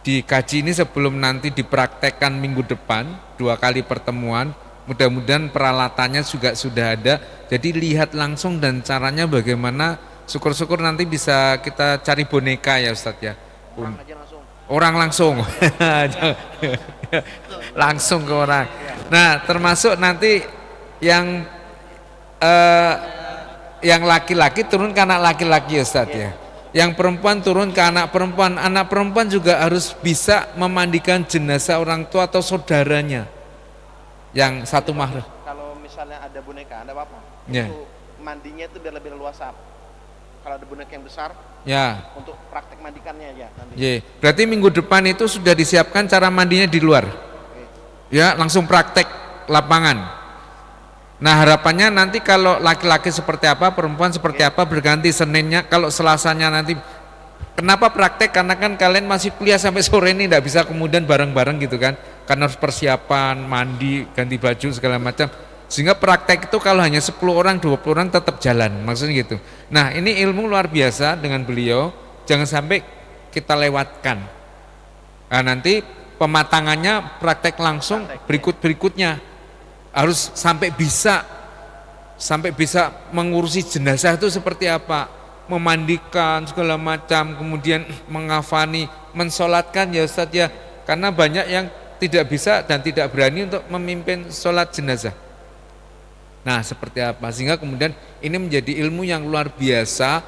C: dikaji ini sebelum nanti dipraktekkan minggu depan 2 kali pertemuan. Mudah-mudahan peralatannya juga sudah ada, jadi lihat langsung dan caranya bagaimana. Syukur-syukur nanti bisa kita cari boneka ya Ustadz ya. Orang langsung langsung ke orang. Nah, termasuk nanti yang laki-laki turun ke anak laki-laki ya Ustadz ya. Yang perempuan turun ke anak perempuan. Anak perempuan juga harus bisa memandikan jenazah orang tua atau saudaranya yang satu mahram.
A: Kalau misalnya ada boneka, ada apa-apa?
C: Ya.
A: Itu mandinya itu biar lebih leluasa. Kalau ada boneka yang besar,
C: Ya.
A: untuk praktek mandikannya aja nanti.
C: Ya. Berarti minggu depan itu sudah disiapkan cara mandinya di luar. Ya, langsung praktek lapangan. Nah harapannya nanti kalau laki-laki seperti apa, perempuan seperti apa berganti Seninnya, kalau Selasanya nanti. Kenapa praktek? Karena kan kalian masih kuliah sampai sore ini, tidak bisa kemudian bareng-bareng gitu kan, karena harus persiapan, mandi, ganti baju segala macam. Sehingga praktek itu kalau hanya 10 orang, 20 orang tetap jalan, maksudnya gitu. Nah ini ilmu luar biasa dengan beliau, jangan sampai kita lewatkan. Nah nanti pematangannya praktek langsung berikut-berikutnya. Harus sampai bisa mengurusi jenazah itu seperti apa, memandikan segala macam, kemudian mengafani, mensolatkan ya Ustadz ya, karena banyak yang tidak bisa dan tidak berani untuk memimpin sholat jenazah. Nah seperti apa, sehingga kemudian ini menjadi ilmu yang luar biasa.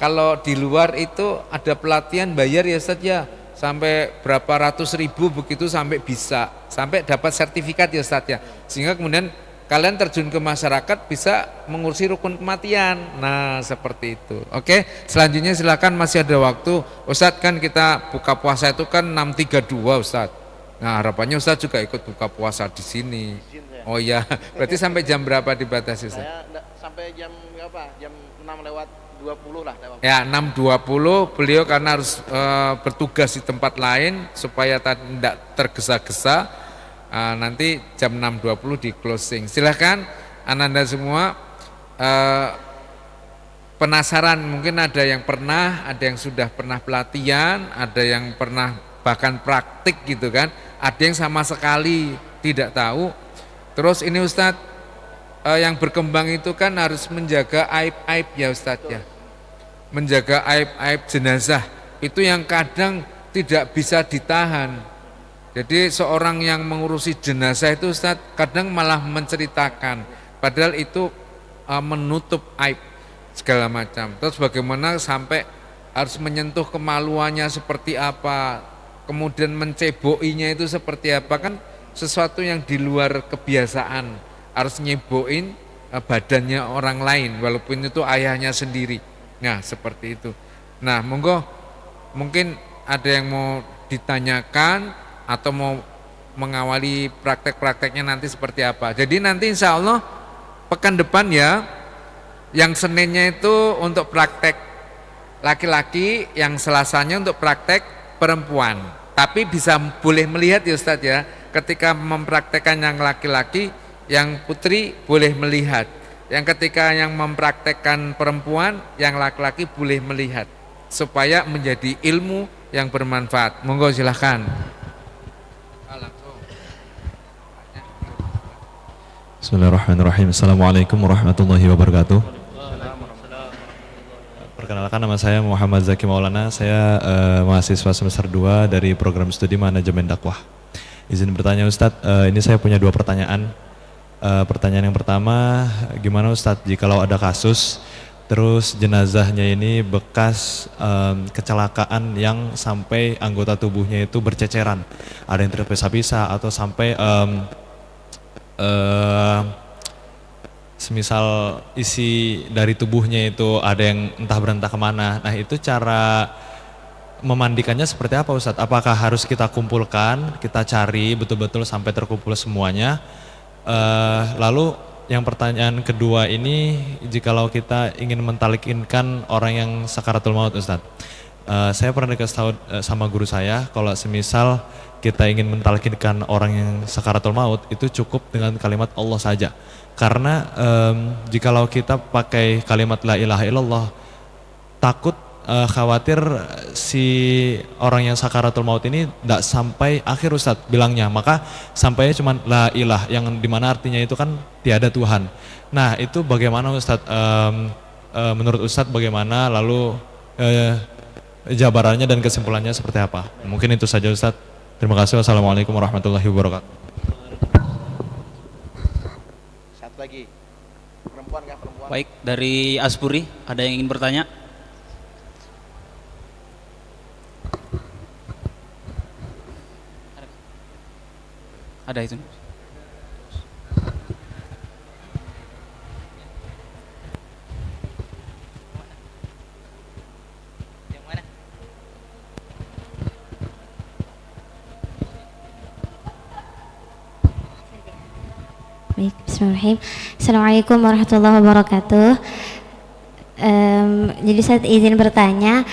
C: Kalau di luar itu ada pelatihan bayar ya Ustadz ya, sampai berapa ratus ribu begitu sampai bisa, sampai dapat sertifikat ya Ustadz ya, sehingga kemudian kalian terjun ke masyarakat bisa mengurusi rukun kematian. Nah seperti itu. Oke, selanjutnya silakan, masih ada waktu Ustadz. Kan kita buka puasa itu kan 6.32 Ustadz. Nah harapannya Ustadz juga ikut buka puasa di sini. Oh iya, berarti sampai jam berapa dibatasi Ustadz?
A: Saya sampai jam berapa? Jam 6 lewat 20 lah lewat.
C: Ya 6.20 beliau karena harus bertugas di tempat lain supaya tidak tergesa-gesa. Nanti jam 6.20 di closing. Silahkan Ananda semua penasaran, mungkin ada yang pernah, ada yang sudah pernah pelatihan, ada yang pernah bahkan praktik gitu kan, ada yang sama sekali tidak tahu. Terus ini Ustadz, yang berkembang itu kan harus menjaga aib-aib ya Ustadz ya, menjaga aib-aib jenazah itu yang kadang tidak bisa ditahan. Jadi seorang yang mengurusi jenazah itu Ustadz kadang malah menceritakan, padahal itu menutup aib segala macam. Terus bagaimana sampai harus menyentuh kemaluannya seperti apa, kemudian menceboinya itu seperti apa, kan sesuatu yang di luar kebiasaan, harus nyeboin badannya orang lain walaupun itu ayahnya sendiri. Nah seperti itu. Nah monggo, mungkin ada yang mau ditanyakan atau mau mengawali praktek-prakteknya nanti seperti apa. Jadi nanti insya Allah pekan depan ya, yang Seninnya itu untuk praktek laki-laki, yang Selasanya untuk praktek perempuan. Tapi bisa boleh melihat ya Ustadz ya, ketika mempraktekkan yang laki-laki, yang putri boleh melihat. Yang ketika yang mempraktekkan perempuan, yang laki-laki boleh melihat, supaya menjadi ilmu yang bermanfaat. Monggo silahkan.
D: Bismillahirrahmanirrahim. Assalamualaikum warahmatullahi wabarakatuh. Perkenalkan, nama saya Muhammad Zaki Maulana. Saya mahasiswa semester 2 dari program studi manajemen dakwah. Izin bertanya Ustadz, ini saya punya 2 pertanyaan. Pertanyaan yang pertama, gimana Ustadz jikalau ada kasus terus jenazahnya ini bekas kecelakaan yang sampai anggota tubuhnya itu berceceran, ada yang terpisah-pisah atau sampai semisal isi dari tubuhnya itu ada yang entah berentah kemana. Nah itu cara memandikannya seperti apa Ustadz? Apakah harus kita kumpulkan, kita cari betul-betul sampai terkumpul semuanya? Lalu yang pertanyaan kedua ini, jikalau kita ingin mentalikinkan orang yang sakaratul maut Ustadz, saya pernah dikasih tahu sama guru saya kalau semisal kita ingin mentalkinkan orang yang sakaratul maut itu cukup dengan kalimat Allah saja. Karena jikalau kita pakai kalimat la ilaha illallah, takut khawatir si orang yang sakaratul maut ini tidak sampai akhir Ustadz bilangnya, maka sampainya cuma la ilah, yang dimana artinya itu kan tiada Tuhan. Nah itu bagaimana Ustadz, menurut Ustadz bagaimana, lalu jabarannya dan kesimpulannya seperti apa? Mungkin itu saja Ustadz. Terima kasih. Wassalamualaikum warahmatullahi wabarakatuh.
A: Satu lagi, perempuan kah perempuan?
B: Baik, dari Aspuri ada yang ingin bertanya? Ada itu.
E: Baik, bismillahirrahmanirrahim. Assalamualaikum warahmatullahi wabarakatuh. Jadi saya izin bertanya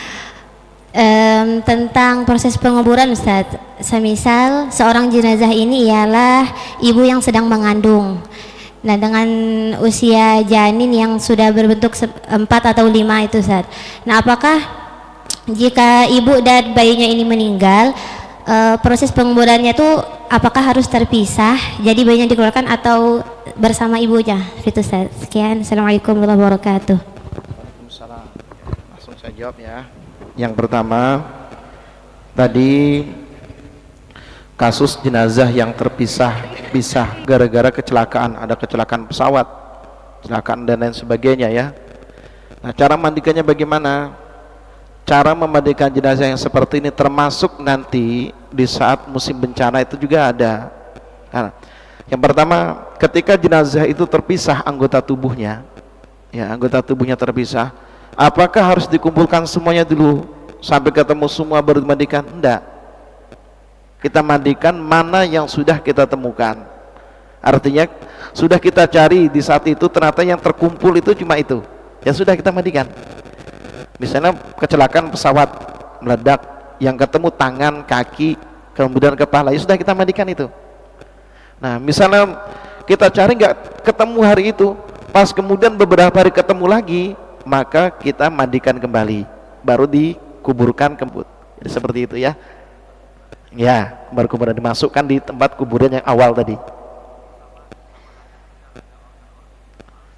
E: tentang proses penguburan, Ustaz. Semisal seorang jenazah ini ialah ibu yang sedang mengandung. Nah, dengan usia janin yang sudah berbentuk 4 atau 5 itu, Ustaz. Nah, apakah jika ibu dan bayinya ini meninggal, proses penguburannya itu apakah harus terpisah? Jadi bayinya dikeluarkan atau bersama ibunya? Itu, Ustaz. Sekian. Assalamualaikum warahmatullahi wabarakatuh.
A: Waalaikumsalam. Langsung saya jawab ya. Yang pertama, tadi kasus jenazah yang terpisah gara-gara kecelakaan, ada kecelakaan pesawat, kecelakaan dan lain sebagainya ya. Nah, cara mandikannya bagaimana? Cara memandikan jenazah yang seperti ini termasuk nanti di saat musim bencana itu juga ada. Nah, yang pertama, ketika jenazah itu terpisah anggota tubuhnya, ya anggota tubuhnya terpisah, apakah harus dikumpulkan semuanya dulu sampai ketemu semua baru dimandikan? Enggak. Kita mandikan mana yang sudah kita temukan. Artinya sudah kita cari di saat itu, ternyata yang terkumpul itu cuma itu, ya sudah kita mandikan. Misalnya kecelakaan pesawat meledak, yang ketemu tangan, kaki, kemudian kepala, ya sudah kita mandikan itu. Nah, misalnya kita cari nggak ketemu hari itu, pas kemudian beberapa hari ketemu lagi, maka kita mandikan kembali, baru dikuburkan kembali. Jadi seperti itu ya. Ya, baru kemudian dimasukkan di tempat kuburan yang awal tadi.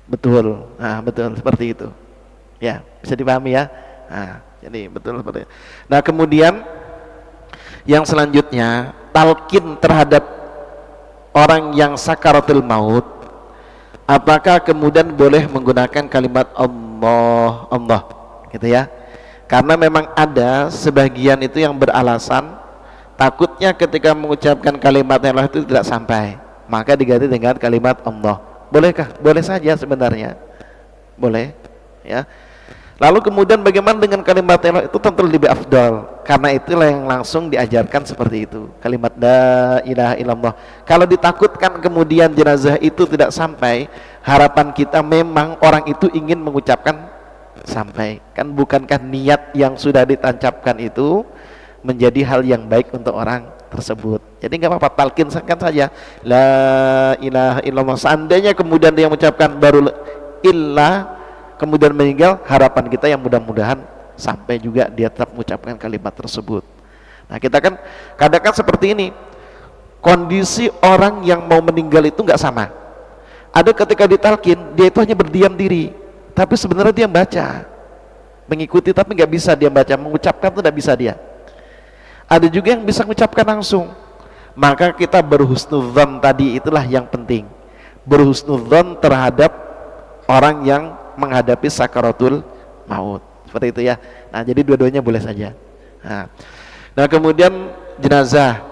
A: Betul. Nah, betul seperti itu. Ya, bisa dipahami ya. Nah, jadi betul seperti itu. Nah, kemudian yang selanjutnya, talqin terhadap orang yang sakaratul maut, apakah kemudian boleh menggunakan kalimat Allah, Allah, gitu ya? Karena memang ada sebagian itu yang beralasan takutnya ketika mengucapkan kalimat Allah itu tidak sampai, maka diganti dengan kalimat Allah. Bolehkah? Boleh saja sebenarnya, boleh ya. Lalu kemudian bagaimana dengan kalimat Allah itu? Tentu lebih afdal, karena itulah yang langsung diajarkan seperti itu, kalimat la ilaha illallah. Kalau ditakutkan kemudian jenazah itu tidak sampai, harapan kita memang orang itu ingin mengucapkan sampai, kan bukankah niat yang sudah ditancapkan itu menjadi hal yang baik untuk orang tersebut. Jadi nggak apa-apa, talkinkan saja la ilaha illallah. Seandainya kemudian dia mengucapkan baru illa kemudian meninggal, harapan kita yang mudah-mudahan sampai juga dia tetap mengucapkan kalimat tersebut. Nah, kita kan kadang kan seperti ini, kondisi orang yang mau meninggal itu nggak sama. Ada ketika ditalkin dia itu hanya berdiam diri, tapi sebenarnya dia baca, mengikuti, tapi nggak bisa dia baca, mengucapkan itu tidak bisa dia. Ada juga yang bisa mengucapkan langsung. Maka kita berhusnudzon tadi, itulah yang penting, berhusnudzon terhadap orang yang menghadapi sakaratul maut, seperti itu ya. Nah, jadi dua-duanya boleh saja. Nah, kemudian jenazah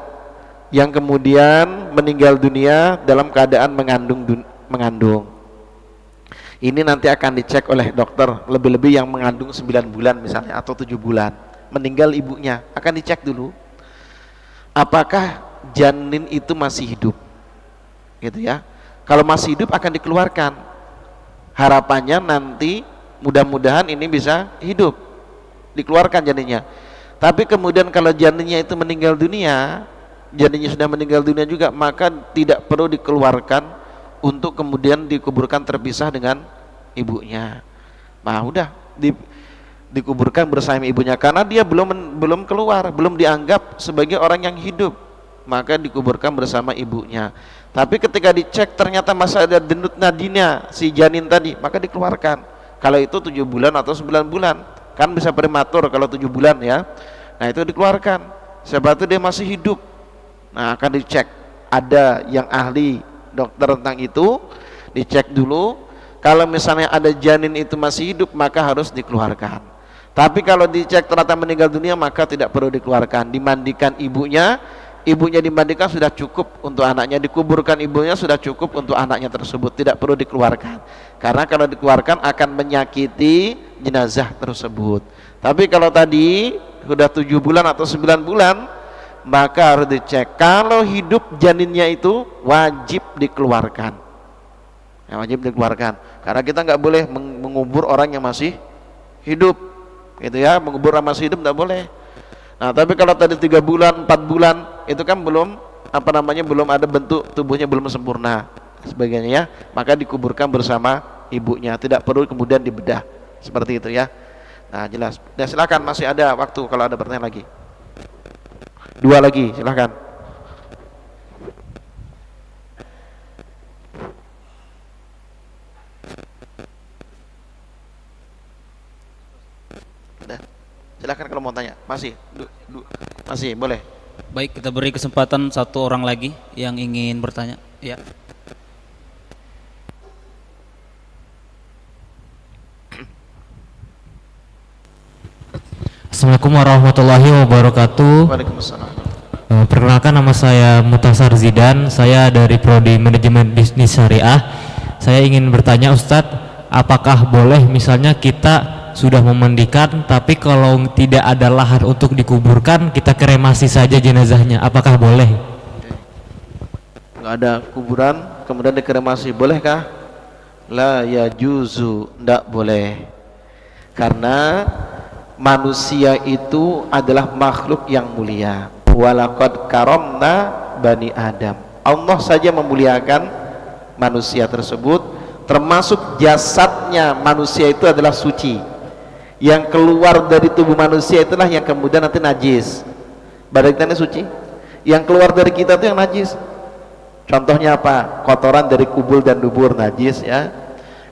A: yang kemudian meninggal dunia dalam keadaan mengandung, ini nanti akan dicek oleh dokter, lebih-lebih yang mengandung 9 bulan misalnya atau 7 bulan, meninggal ibunya, akan dicek dulu apakah janin itu masih hidup, gitu ya. Kalau masih hidup akan dikeluarkan, harapannya nanti mudah-mudahan ini bisa hidup, dikeluarkan janinnya. Tapi kemudian kalau janinnya itu meninggal dunia, janinnya sudah meninggal dunia juga, maka tidak perlu dikeluarkan untuk kemudian dikuburkan terpisah dengan ibunya. Nah, udah dikuburkan bersama ibunya, karena dia belum keluar, belum dianggap sebagai orang yang hidup, maka dikuburkan bersama ibunya. Tapi ketika dicek ternyata masih ada denyut nadinya si janin tadi, maka dikeluarkan. Kalau itu 7 bulan atau 9 bulan, kan bisa prematur kalau 7 bulan ya. Nah, itu dikeluarkan. Sebab itu dia masih hidup. Nah, akan dicek, ada yang ahli dokter tentang itu, dicek dulu. Kalau misalnya ada janin itu masih hidup, maka harus dikeluarkan. Tapi kalau dicek ternyata meninggal dunia, maka tidak perlu dikeluarkan, dimandikan ibunya dimandikan sudah cukup untuk anaknya, dikuburkan ibunya sudah cukup untuk anaknya tersebut, tidak perlu dikeluarkan. Karena kalau dikeluarkan akan menyakiti jenazah tersebut. Tapi kalau tadi sudah 7 bulan atau 9 bulan, maka harus dicek. Kalau hidup janinnya itu wajib dikeluarkan, Yang wajib dikeluarkan. Karena kita nggak boleh mengubur orang yang masih hidup, gitu ya. Mengubur orang masih hidup nggak boleh. Nah, tapi kalau tadi 3 bulan, 4 bulan, itu kan belum belum ada bentuk tubuhnya, belum sempurna sebagainya ya, maka dikuburkan bersama ibunya, tidak perlu kemudian dibedah seperti itu ya. Nah, jelas. Dan silakan, masih ada waktu kalau ada pertanyaan lagi. 2 lagi, silakan. Silakan kalau mau tanya. Masih masih boleh.
B: Baik, kita beri kesempatan 1 orang lagi yang ingin bertanya. Ya.
F: Assalamualaikum warahmatullahi wabarakatuh.
A: Waalaikumsalam.
F: Perkenalkan, nama saya Mutasar Zidan. Saya dari Prodi Manajemen Bisnis Syariah. Saya ingin bertanya Ustadz, apakah boleh misalnya kita sudah memandikan tapi kalau tidak ada lahan untuk dikuburkan, kita kremasi saja jenazahnya, apakah boleh?
A: Nggak ada kuburan kemudian dikremasi, bolehkah? La yajuzu, nggak boleh. Karena manusia itu adalah makhluk yang mulia. Walaqad karamna bani Adam. Allah saja memuliakan manusia tersebut, termasuk jasadnya manusia itu adalah suci. Yang keluar dari tubuh manusia itulah yang kemudian nanti najis. Badan kita ini suci, yang keluar dari kita itu yang najis. Contohnya apa? Kotoran dari kubul dan dubur najis ya.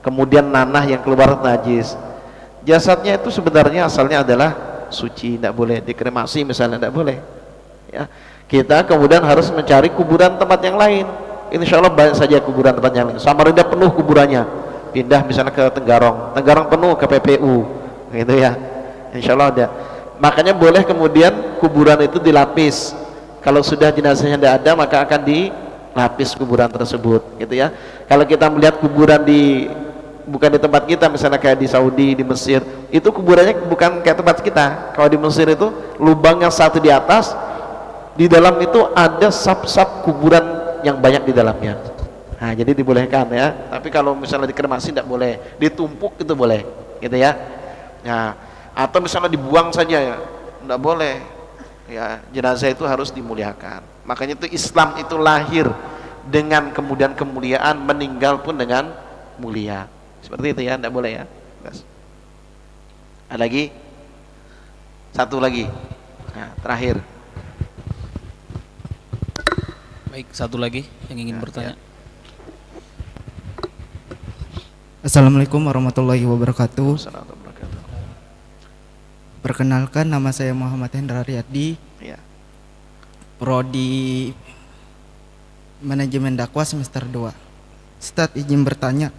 A: Kemudian nanah yang keluar najis. Jasadnya itu sebenarnya asalnya adalah suci, tidak boleh dikremasi misalnya, tidak boleh ya. Kita kemudian harus mencari kuburan tempat yang lain. Insya Allah banyak saja kuburan tempat yang lain. Samarinda penuh kuburannya, pindah misalnya ke Tenggarong penuh, ke PPU gitu ya, insya Allah ada. Makanya boleh kemudian kuburan itu dilapis. Kalau sudah jenazahnya tidak ada, maka akan dilapis kuburan tersebut gitu ya. Kalau kita melihat kuburan bukan di tempat kita, misalnya kayak di Saudi, di Mesir, itu kuburannya bukan kayak tempat kita. Kalau di Mesir itu lubang yang satu di atas, di dalam itu ada sap-sap kuburan yang banyak di dalamnya. Nah, jadi dibolehkan ya. Tapi kalau misalnya dikremasi tidak boleh, ditumpuk itu boleh gitu ya. Ya, atau misalnya dibuang saja ya, tidak boleh ya. Jenazah itu harus dimuliakan. Makanya itu Islam itu lahir dengan kemudian kemuliaan, meninggal pun dengan mulia, seperti itu ya, tidak boleh ya. Ada lagi? 1 lagi, nah, terakhir.
B: Baik, 1 lagi yang ingin bertanya.
G: Assalamualaikum warahmatullahi wabarakatuh.
A: Assalamualaikum warahmatullahi wabarakatuh.
G: Perkenalkan, nama saya Muhammad Hendra Riyadi,
A: Ya.
G: Prodi Manajemen Dakwah semester 2. Ustadz, izin bertanya.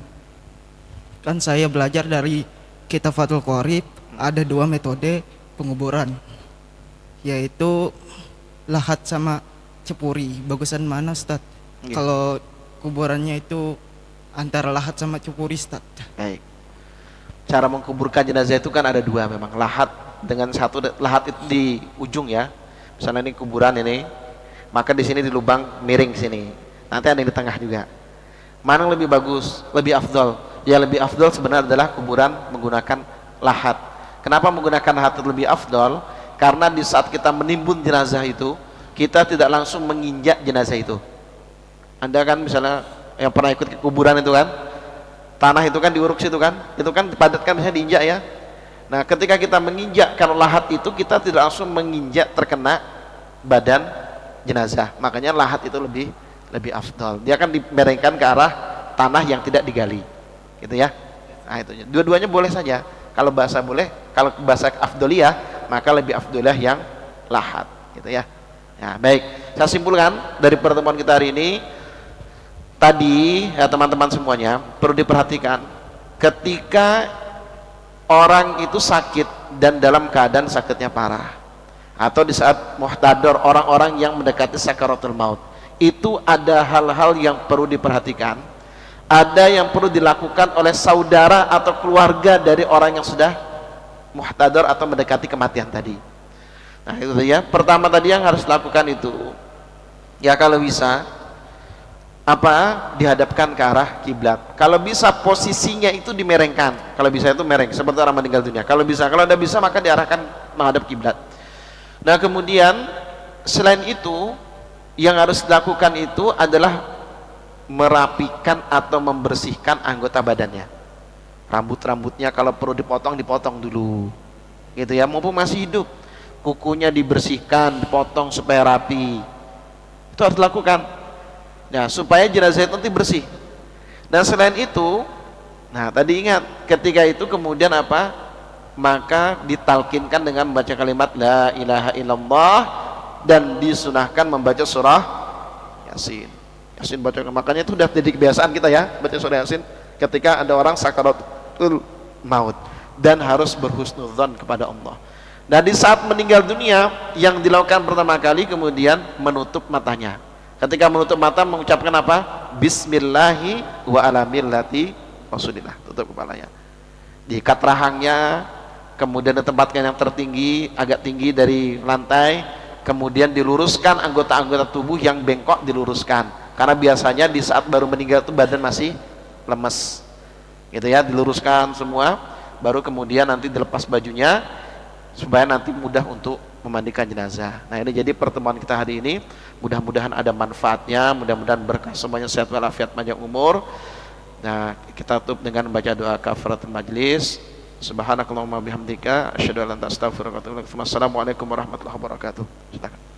G: Kan saya belajar dari Kitab Fathul Qorib, ada 2 metode penguburan, yaitu lahat sama cepuri. Bagusan mana Ustadz?
A: Ya.
G: Kalau kuburannya itu antara lahat sama cepuri Ustadz.
A: Baik. Cara mengkuburkan jenazah itu kan ada 2 memang. Lahat dengan satu, lahat itu di ujung ya. Misalnya ini kuburan ini, maka di sini di lubang miring sini. Nanti ada yang di tengah juga. Mana yang lebih bagus, lebih afdol? Ya lebih afdol sebenarnya adalah kuburan menggunakan lahat. Kenapa menggunakan lahat itu lebih afdol? Karena di saat kita menimbun jenazah itu, kita tidak langsung menginjak jenazah itu. Anda kan misalnya yang pernah ikut ke kuburan itu kan, tanah itu kan diuruk situ kan, itu kan dipadatkan, misalnya diinjak ya. Nah, ketika kita menginjak, kalau lahat itu kita tidak langsung menginjak terkena badan jenazah. Makanya lahat itu lebih afdal. Dia akan dimiringkan ke arah tanah yang tidak digali, gitu ya. Nah, itu. Dua-duanya boleh saja. Kalau bahasa boleh, kalau bahasa afdoliyah, maka lebih afdoliyah yang lahat, gitu ya. Nah, baik. Saya simpulkan dari pertemuan kita hari ini, tadi ya teman-teman semuanya perlu diperhatikan ketika orang itu sakit dan dalam keadaan sakitnya parah, atau di saat muhtador, orang-orang yang mendekati sakaratul maut, itu ada hal-hal yang perlu diperhatikan, ada yang perlu dilakukan oleh saudara atau keluarga dari orang yang sudah muhtador atau mendekati kematian tadi. Nah, itu ya. Pertama tadi yang harus dilakukan itu ya, kalau bisa dihadapkan ke arah kiblat. Kalau bisa posisinya itu dimerengkan. Kalau bisa itu mereng seperti orang meninggal dunia. Kalau tidak bisa maka diarahkan menghadap kiblat. Nah, kemudian selain itu yang harus dilakukan itu adalah merapikan atau membersihkan anggota badannya. Rambut-rambutnya kalau perlu dipotong dulu. Gitu ya, mumpung masih hidup. Kukunya dibersihkan, dipotong supaya rapi. Itu harus dilakukan. Nah, supaya jenazah itu nanti bersih. Dan selain itu, nah tadi ingat, ketika itu kemudian maka ditalkinkan dengan membaca kalimat la ilaha illallah dan disunahkan membaca surah Yasin. Yasin baca, makanya itu udah jadi kebiasaan kita ya, baca surah Yasin ketika ada orang sakaratul maut, dan harus berhusnudzon kepada Allah. Nah, di saat meninggal dunia yang dilakukan pertama kali kemudian menutup matanya. Ketika menutup mata mengucapkan Bismillahi wa ala millati Rasulillah. Tutup kepalanya. Diikat rahangnya, kemudian ditempatkan yang tertinggi, agak tinggi dari lantai, kemudian diluruskan anggota-anggota tubuh yang bengkok diluruskan. Karena biasanya di saat baru meninggal itu badan masih lemes. Gitu ya, diluruskan semua, baru kemudian nanti dilepas bajunya supaya nanti mudah untuk memandikan jenazah. Nah, ini jadi pertemuan kita hari ini. Mudah-mudahan ada manfaatnya, mudah-mudahan berkah semuanya, sehat walafiat, panjang umur. Nah, kita tutup dengan membaca doa kafaratul majlis. Subhanakallahumma bihamdika asyhadu an la ilaha illa anta astaghfiruka wa atubu ilaik. Wassalamualaikum warahmatullahi wabarakatuh. Silakan.